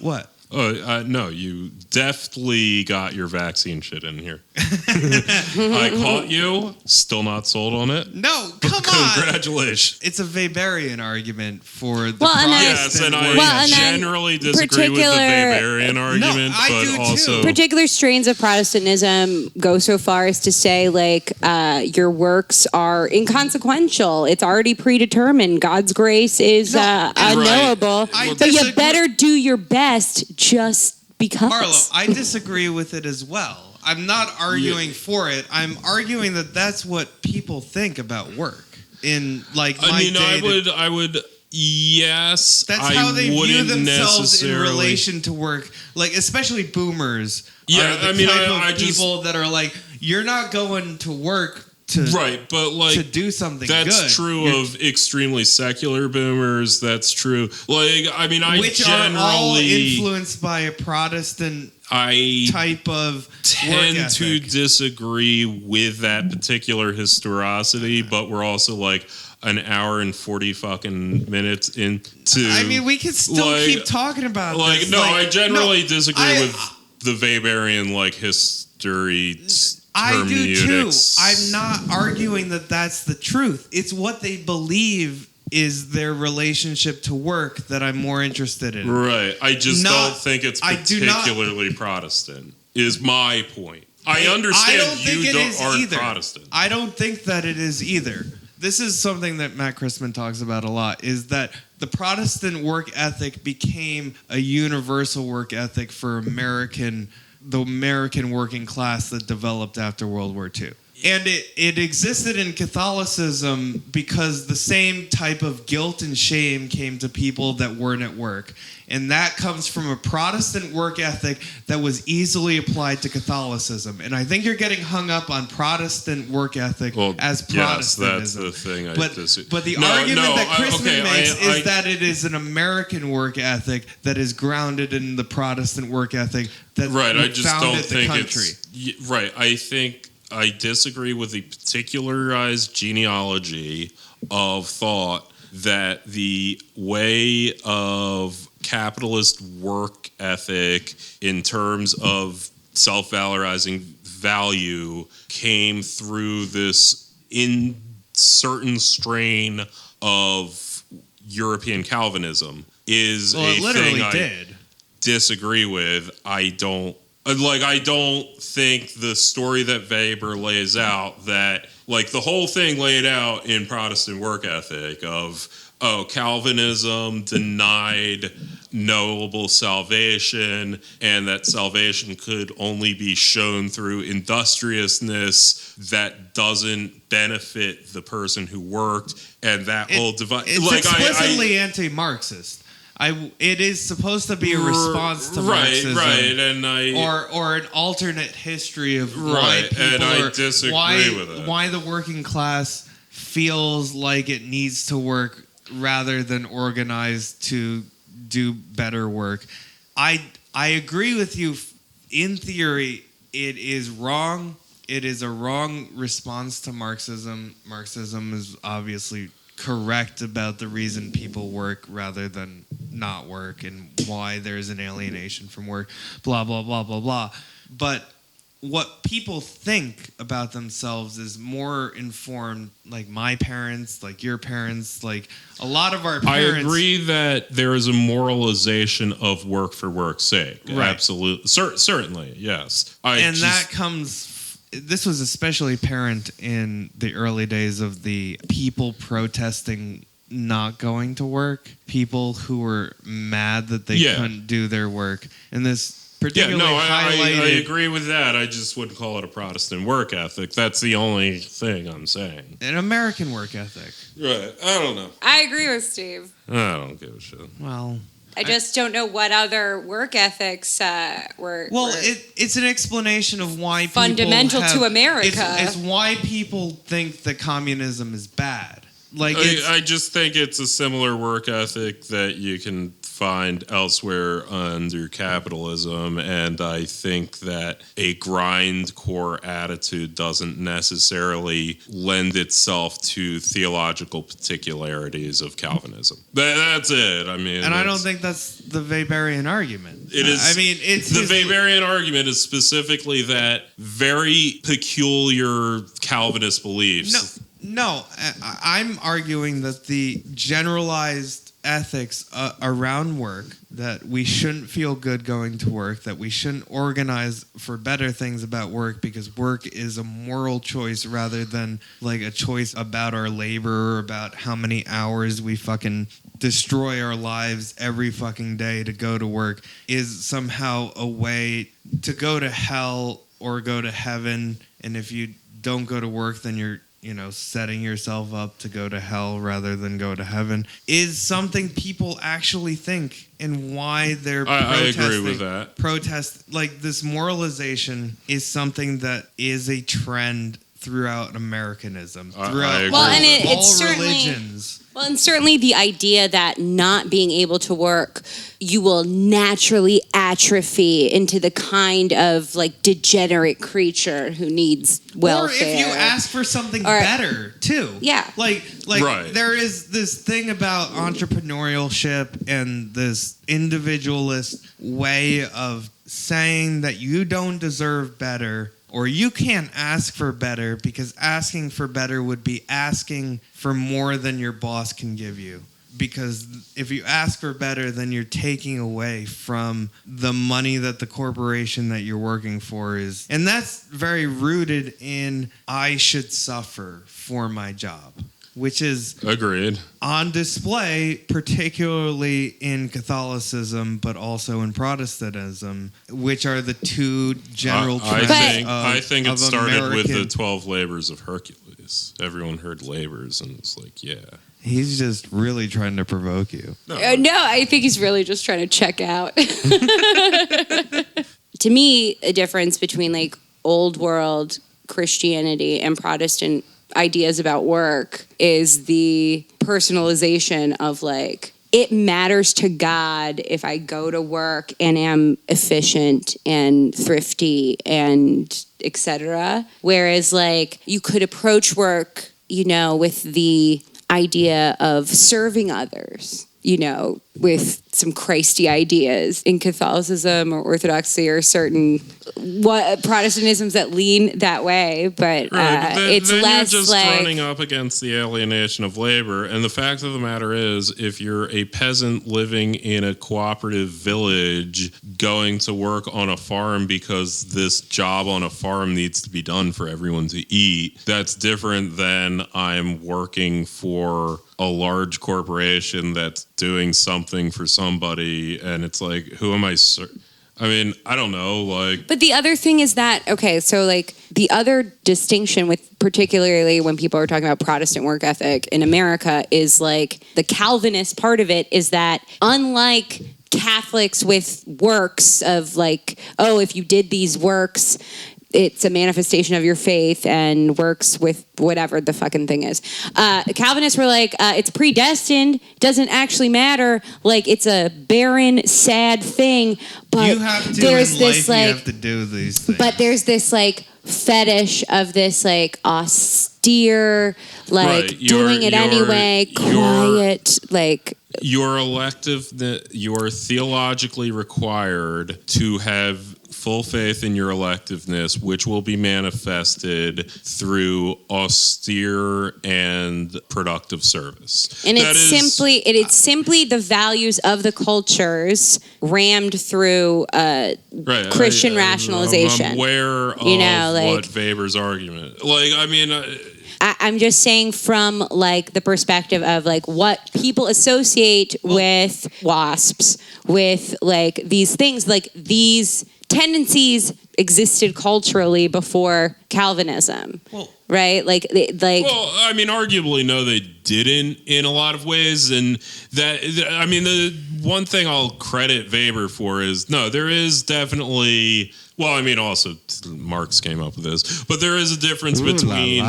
What? No, you deftly got your vaccine shit in here. I caught you. Still not sold on it. No, come on. Congratulations. It's a Weberian argument for the Well, and then- Yes, and I Well, and then generally disagree with the Weberian argument, I but do too. also particular strains of Protestantism go so far as to say, like, your works are inconsequential. It's already predetermined. God's grace is unknowable. I So you disagree. better do your best just because. Marlo, I disagree with it as well. I'm not arguing for it. I'm arguing that that's what people think about work. In like my I would. Yes, That's I how they view wouldn't themselves in necessarily- relation to work. Like, especially boomers Yeah, are the I mean, type I of just- people that are like, you're not going to work to Right, but like to do something that's good. true You're- of extremely secular boomers. That's true. Like, I mean, I which are all generally influenced by a Protestant I type of tend work to ethic. disagree with that particular historicity, but we're also like an hour and 40 fucking minutes into. I mean, we can still like- keep talking about like this. no, I generally no, disagree I- with the Weberian like history. I do too. hermeneutics. I'm not arguing that that's the truth. It's what they believe is their relationship to work that I'm more interested in. Right. I just Not- don't think it's I do not- particularly Protestant, is my point. I understand aren't Protestant. I don't think that it is either. This is something that Matt Christman talks about a lot, is that the Protestant work ethic became a universal work ethic for the American working class that developed after World War II. And it existed in Catholicism because the same type of guilt and shame came to people that weren't at work. And that comes from a Protestant work ethic that was easily applied to Catholicism. And I think you're getting hung up on Protestant work ethic as Protestantism. Yes, that's the thing I disagree. But the No, argument that I- Christman okay, makes I- is that it is an American work ethic that is grounded in the Protestant work ethic that Right, I just founded don't the think country. right. I think I disagree with the particularized genealogy of thought that the way of capitalist work ethic in terms of self-valorizing value came through this certain strain of European Calvinism is Well, a it literally thing I did. disagree with. I don't think the story that Weber lays out, that like the whole thing laid out in Protestant work ethic of Calvinism denied knowable salvation, and that salvation could only be shown through industriousness that doesn't benefit the person who worked, and that whole divide. It's Like explicitly anti-Marxist. It is supposed to be a response to Marxism, right, and or an alternate history of why Right, people and I are, disagree why, with it. Why the working class feels like it needs to work rather than organize to do better work. I agree with you. In theory, it is wrong. It is a wrong response to Marxism. Marxism is obviously correct about the reason people work rather than not work and why there's an alienation from work, blah, blah, blah, blah, blah. But what people think about themselves is more informed, like my parents, like your parents, like a lot of our parents. I agree that there is a moralization of work for work's sake. Right. Absolutely. Certainly, yes. That comes. This was especially apparent in the early days of the people protesting not going to work, people who were mad that they couldn't do their work. And this particularly I highlighted agree with that. I just wouldn't call it a Protestant work ethic. That's the only thing I'm saying. an American work ethic. Right. I don't know. I agree with Steve. I don't give a shit. Well, I just don't know what other work ethics were. it's an explanation of why Fundamental people to America. It's why people think that communism is bad. Like I just think it's a similar work ethic that you can find elsewhere under capitalism, and I think that a grindcore attitude doesn't necessarily lend itself to theological particularities of Calvinism. That's it. I mean, and I don't think that's the Weberian argument. It is. I mean, it's the Weberian argument is specifically that very peculiar Calvinist beliefs. No, I'm arguing that the generalized ethics around work, that we shouldn't feel good going to work, that we shouldn't organize for better things about work because work is a moral choice rather than like a choice about our labor or about how many hours we fucking destroy our lives every fucking day to go to work, is somehow a way to go to hell or go to heaven. And if you don't go to work, then you're setting yourself up to go to hell rather than go to heaven, is something people actually think, and why they're protesting. I agree with that. Like this moralization is something that is a trend throughout Americanism, throughout it's religions. Well, and certainly the idea that not being able to work, you will naturally atrophy into the kind of like degenerate creature who needs welfare. Or if you ask for something better, too. Yeah. Like right. There is this thing about entrepreneurship and this individualist way of saying that you don't deserve better, or you can't ask for better, because asking for better would be asking for more than your boss can give you. Because if you ask for better, then you're taking away from the money that the corporation that you're working for is. And that's very rooted in I should suffer for my job, which is agreed on display, particularly in Catholicism, but also in Protestantism, which are the two general trends. I think it started American. with the 12 labors of Hercules. Everyone heard labors and it's like, yeah. He's just really trying to provoke you. No, I think he's really just trying to check out. To me, a difference between like old world Christianity and Protestant ideas about work is the personalization of like, it matters to God if I go to work and am efficient and thrifty and etc. Whereas like you could approach work, with the idea of serving others, with some Christy ideas in Catholicism or Orthodoxy or certain Protestantisms that lean that way, but it's then less you're just like running up against the alienation of labor. And the fact of the matter is, if you're a peasant living in a cooperative village going to work on a farm because this job on a farm needs to be done for everyone to eat, that's different than I'm working for a large corporation that's doing something for somebody, and it's like, who am I? I don't know. But the other thing is that, okay, so like the other distinction with particularly when people are talking about Protestant work ethic in America is like the Calvinist part of it is that unlike Catholics with works of like, oh, if you did these works, it's a manifestation of your faith and works with whatever the fucking thing is. Calvinists were like, it's predestined, doesn't actually matter. Like, it's a barren, sad thing. But you have to, there's in this life, like, you have to do these things. But there's this like fetish of this like austere, like doing it anyway, quiet, like. You're theologically required to have full faith in your electiveness, which will be manifested through austere and productive service. And it's simply the values of the cultures rammed through Christian rationalization. I'm aware of what Weber's argument. I'm just saying from like the perspective of like what people associate with WASPs, with like these things, like these tendencies existed culturally before Calvinism, right? Arguably, no, they didn't in a lot of ways. And the one thing I'll credit Weber for is, no, there is definitely, also Marx came up with this, but there is a difference between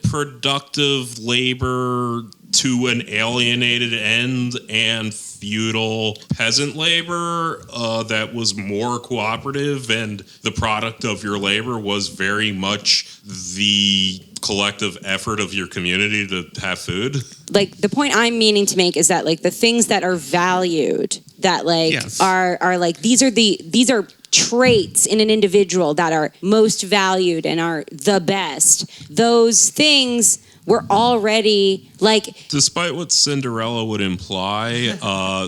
productive labor to an alienated end and feudal peasant labor that was more cooperative, and the product of your labor was very much the collective effort of your community to have food. Like, the point I'm meaning to make is that, like, the things that are valued, that, like, are like, these are traits in an individual that are most valued and are the best. Those things were already, like... Despite what Cinderella would imply,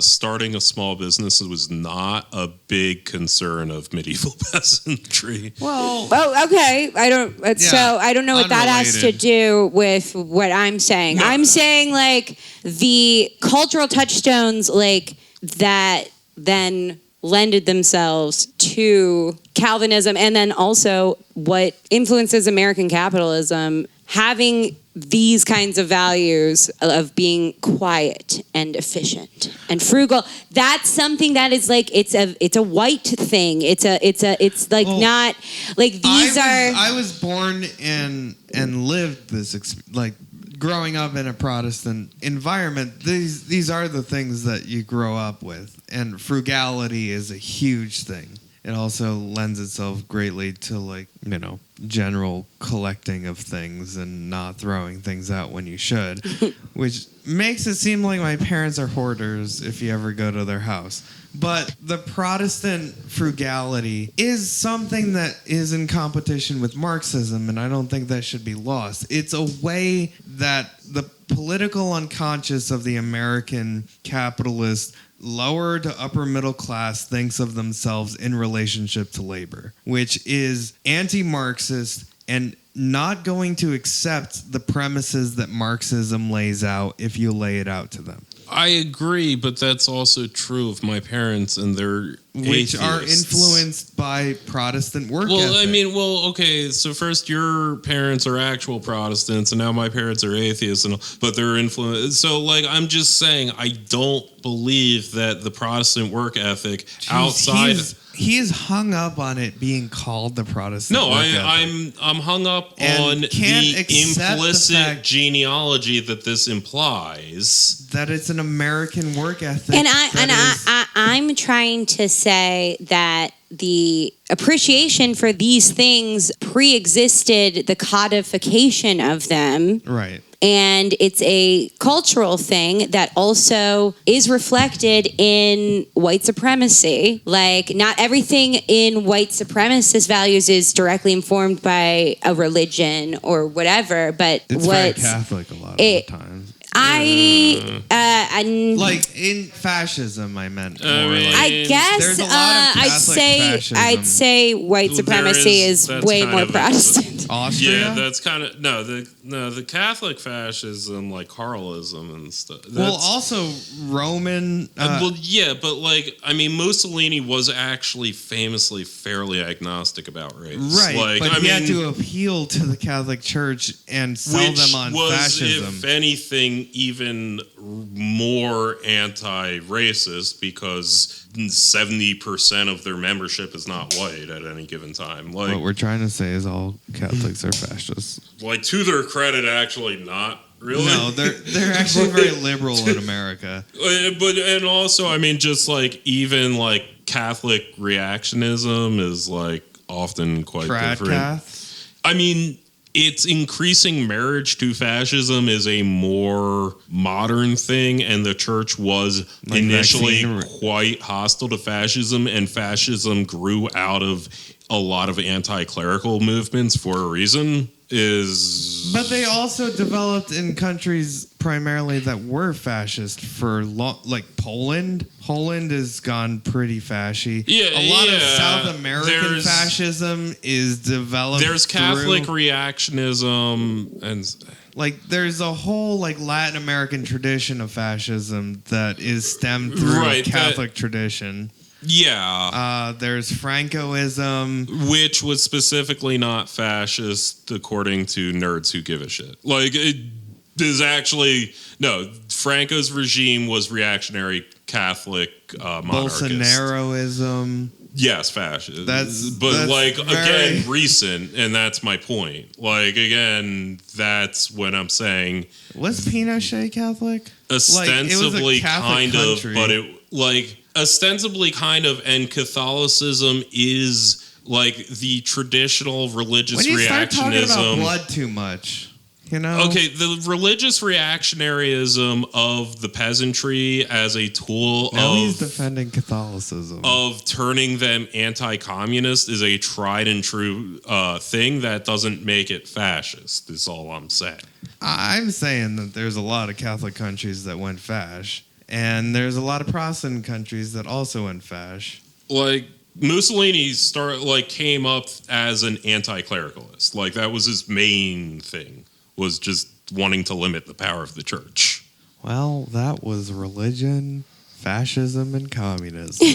starting a small business was not a big concern of medieval peasantry. Well, Oh, okay. So I don't know what that has to Unrelated. do with what I'm saying. No. I'm saying, like, the cultural touchstones, like, that then lended themselves to Calvinism, and then also what influences American capitalism, having these kinds of values of being quiet and efficient and frugal. That's something that is, like, it's a white thing. It's like, not like these I was born and lived this like growing up in a Protestant environment. These are the things that you grow up with, and frugality is a huge thing. It also lends itself greatly to, like, you know, general collecting of things and not throwing things out when you should, which makes it seem like my parents are hoarders if you ever go to their house. But the Protestant frugality is something that is in competition with Marxism, and I don't think that should be lost. It's a way that the political unconscious of the American capitalist lower to upper middle class thinks of themselves in relationship to labor, which is anti-Marxist and not going to accept the premises that Marxism lays out if you lay it out to them. I agree, but that's also true of my parents, and they're Which are atheists. influenced by Protestant work Well, ethic. I mean, okay. So first, your parents are actual Protestants, and now my parents are atheists, but they're influenced. So, like, I'm just saying, I don't believe that the Protestant work ethic outside. He is hung up on it being called the Protestant. No, work ethic. I'm hung up And on can't the accept the implicit fact genealogy that this implies. that it's an American work ethic. And that I'm trying to say that the appreciation for these things pre-existed the codification of them. right. And it's a cultural thing that also is reflected in white supremacy. Like, not everything in white supremacist values is directly informed by a religion or whatever, but It's very what's... Catholic a lot of it- the times. Like, Like in fascism, I meant more mean, like. I guess There's a lot of I'd Catholic say fascism. white Well, supremacy is that's way kind more of Protestant. Austria. Yeah, that's kind of the Catholic fascism, like Carlism and stuff. Well, also Roman. Well, yeah, but, like, I mean, Mussolini was actually famously fairly agnostic about race, right, Like, but I he had mean, to appeal to the Catholic Church and sell which them on was, fascism. if anything, even more anti-racist because 70% of their membership is not white at any given time. Like, What we're trying to say is all Catholics are fascists. like, to their credit, actually not really. No, they're actually very liberal in America. But and also, I mean, just like even like Catholic reactionism is like often quite different. Tradcath. I mean, it's increasing marriage to fascism is a more modern thing, and the church was Like initially vaccine. quite hostile to fascism, and fascism grew out of a lot of anti-clerical movements for a reason. But they also developed in countries primarily that were fascist for long, like Poland. Poland has gone pretty fashy. Yeah, a lot of yeah. South American There's- fascism is developed. There's Catholic through, reactionism, and like there's a whole like Latin American tradition of fascism that is stemmed through Right, Catholic tradition. yeah. There's Francoism. Which was specifically not fascist, according to nerds who give a shit. Like, it is actually no. Franco's regime was reactionary Catholic monarchist. Bolsonaroism. Yes, fascist. That's like very... again, recent, and that's my point. Like again, that's when I'm saying was Pinochet Catholic? Ostensibly, Catholic kind country. of, but it like ostensibly kind of, and Catholicism is like the traditional religious when you reactionism. Start talking about blood too much. You know? Okay, the religious reactionaryism of the peasantry as a tool he's defending Catholicism. Of turning them anti-communist is a tried and true thing that doesn't make it fascist, is all I'm saying. I'm saying that there's a lot of Catholic countries that went fash, and there's a lot of Protestant countries that also went fash. Like, Mussolini came up as an anti-clericalist. Like, that was his main thing. Was just wanting to limit the power of the church. Well, that was religion, fascism, and communism.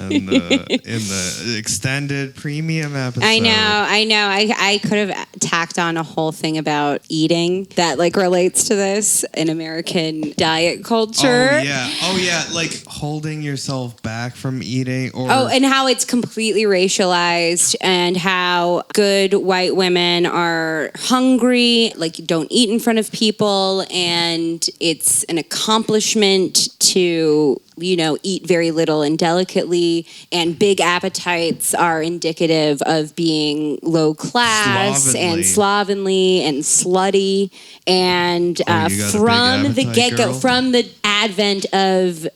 In the extended premium episode. I know. I could have tacked on a whole thing about eating that like relates to this in American diet culture. Oh yeah, like holding yourself back from eating, or and how it's completely racialized, and how good white women are hungry, like don't eat in front of people, and it's an accomplishment to eat very little and delicately, and big appetites are indicative of being low class and slovenly and slutty. And from the get-go, from the advent of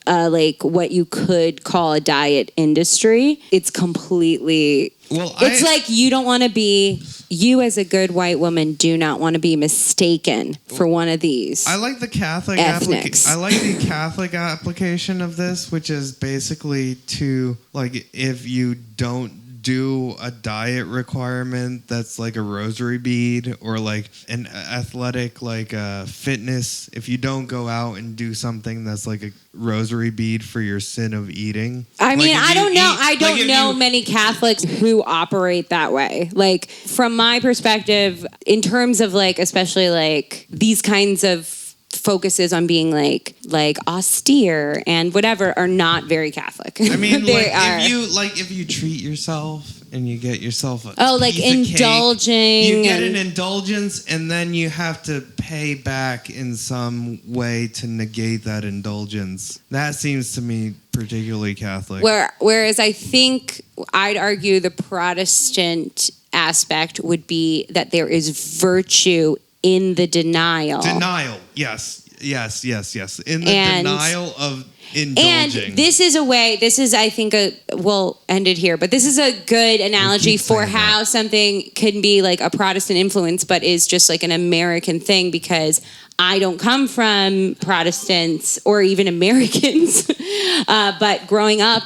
what you could call a diet industry, it's completely... like you don't want to be... You as a good white woman do not want to be mistaken for one of these. I like the Catholic application of this, which is basically to like if you don't do a diet requirement that's like a rosary bead or like an athletic fitness, if you don't go out and do something that's like a rosary bead for your sin of eating. I mean, I don't know. I don't know many Catholics who operate that way. Like from my perspective, in terms of like, especially like these kinds of focuses on being like austere and whatever are not very Catholic. I mean, if you treat yourself and you get yourself indulging. You get an indulgence and then you have to pay back in some way to negate that indulgence. That seems to me particularly Catholic. Whereas I think I'd argue the Protestant aspect would be that there is virtue in the denial. Yes. In the denial of indulging. And this is, I think, we'll end it here, but this is a good analogy for how something can be like a Protestant influence, but is just like an American thing, because I don't come from Protestants or even Americans, but growing up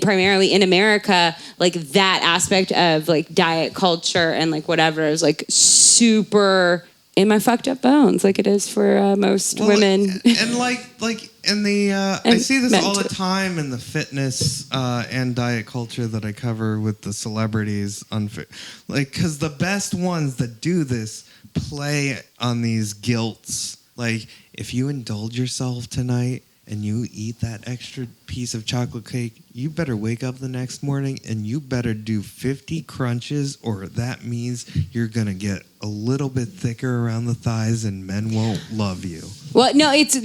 primarily in America, like that aspect of like diet culture and like whatever is like super in my fucked up bones, like it is for most women. And I see this all the time in the fitness and diet culture that I cover with the celebrities. Because the best ones that do this play on these guilts. Like, if you indulge yourself tonight and you eat that extra piece of chocolate cake, you better wake up the next morning and you better do 50 crunches, or that means you're going to get a little bit thicker around the thighs and men won't love you. Well, no, it's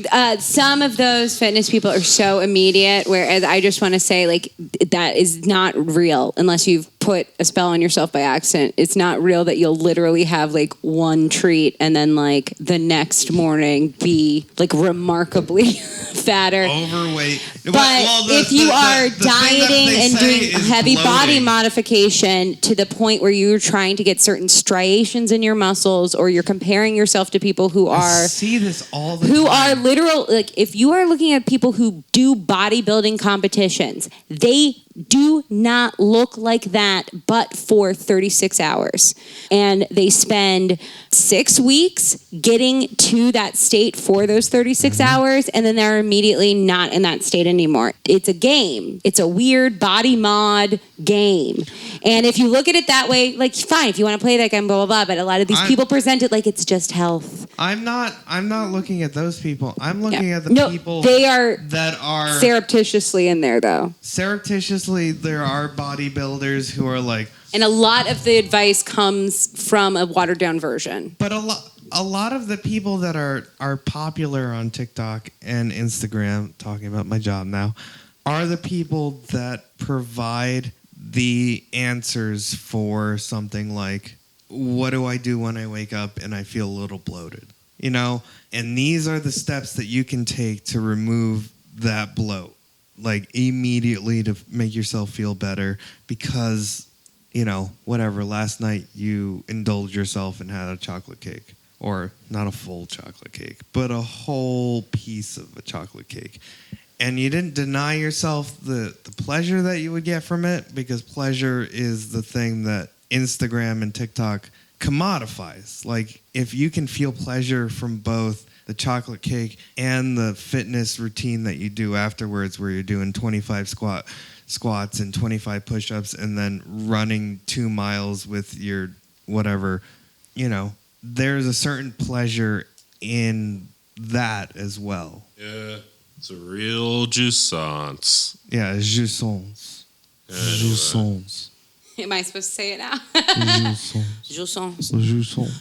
some of those fitness people are so immediate, whereas I just want to say, like, that is not real unless you've put a spell on yourself by accident. It's not real that you'll literally have, like, one treat and then, like, the next morning be, like, remarkably fatter. Overweight. But if you are dieting and doing heavy body modification to the point where you're trying to get certain striations in your muscles, or you're comparing yourself to people who are... I see this all the time. Who are literal... Like, if you are looking at people who do bodybuilding competitions, they do not look like that but for 36 hours. And they spend 6 weeks getting to that state for those 36 hours, and then they're immediately not in that state anymore. It's a game. It's a weird body mod game. And if you look at it that way, like, fine, if you want to play that game, blah, blah, blah. But a lot of these people present it like it's just health. I'm not looking at those people. I'm looking at the people that are surreptitiously in there, though. Surreptitiously, there are bodybuilders who are like... And a lot of the advice comes from a watered-down version. But a lot of the people that are popular on TikTok and Instagram, talking about my job now, are the people that provide the answers for something like, what do I do when I wake up and I feel a little bloated? You know? And these are the steps that you can take to remove that bloat, like immediately, to make yourself feel better because, you know, whatever, last night you indulged yourself and had a chocolate cake. Or not a full chocolate cake, but a whole piece of a chocolate cake. And you didn't deny yourself the pleasure that you would get from it, because pleasure is the thing that Instagram and TikTok commodifies. Like, if you can feel pleasure from both the chocolate cake and the fitness routine that you do afterwards, where you're doing 25 squats and 25 push-ups and then running 2 miles with your whatever, you know, there's a certain pleasure in that as well. Yeah, it's a real jouissance. Yeah, jouissance. Jouissance. Am I supposed to say it now? Jouissance. Jouissance.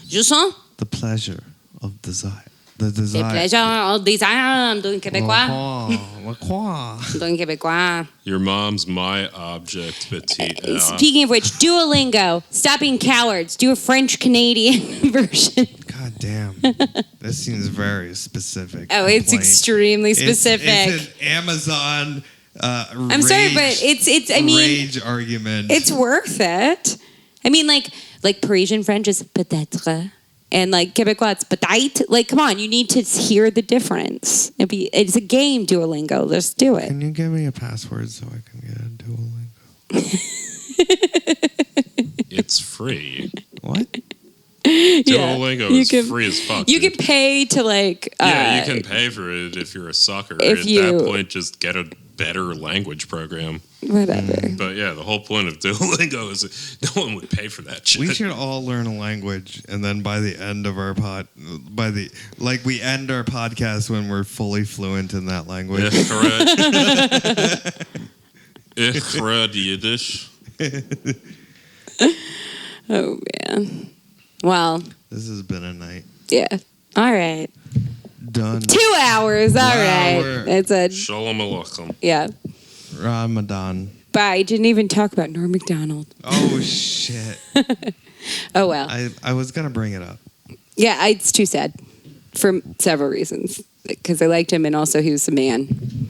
Jouissance? The pleasure of desire. The Le desire. pleasure of desire. I'm doing Québécois. Quoi? I'm doing Québécois. Your mom's my object, petite. Speaking of which, Duolingo. Stop being cowards. Do a French Canadian version. God damn. This seems very specific. Oh, it's complaint. extremely specific. It's an Amazon I'm sorry, but it's I mean, rage argument. it's worth it. I mean, like Parisian French is peut-être, and like Québécois it's peut-être. Like, come on, you need to hear the difference. It's a game, Duolingo. Let's do it. Can you give me a password so I can get a Duolingo? It's free. What? Duolingo is free as fuck. You dude. can pay to like. Yeah, you can pay for it if you're a sucker. If At you- that point, just get a better language program. Whatever. But yeah, the whole point of Duolingo is that no one would pay for that shit. We should all learn a language, and then by the end of our we end our podcast when we're fully fluent in that language. Ich red Yiddish. Oh man. Well. This has been a night. Yeah. All right. Done. 2 hours. All right. Hour. It's a Shalom Aleichem. yeah. Ramadan. Bye. I didn't even talk about Norm Macdonald. Oh shit. Oh well. I was gonna bring it up. Yeah, it's too sad for several reasons. Because I liked him, and also he was a man.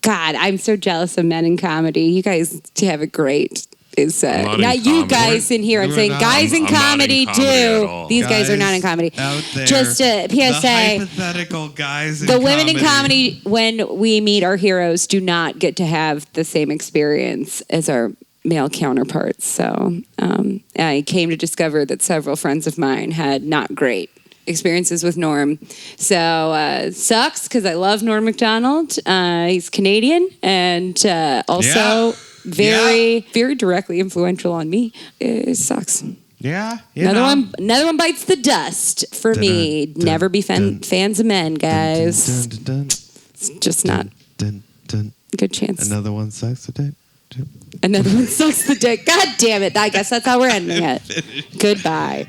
God, I'm so jealous of men in comedy. You guys have it great. It's not in not you comedy. guys in here. I'm We're saying not. guys in I'm not in comedy comedy at do. all. These guys are not in comedy. Out there. Just a The PSA. hypothetical guys in The women in comedy, when we meet our heroes, do not get to have the same experience as our male counterparts. So I came to discover that several friends of mine had not great experiences with Norm. So sucks because I love Norm Macdonald. He's Canadian and also very directly influential on me. It sucks. Yeah. Another one bites the dust for me. Never be fans of men, guys. It's just not a good chance. Another one sucks a dick. Another one sucks the dick. God damn it. I guess that's how we're ending it. Goodbye.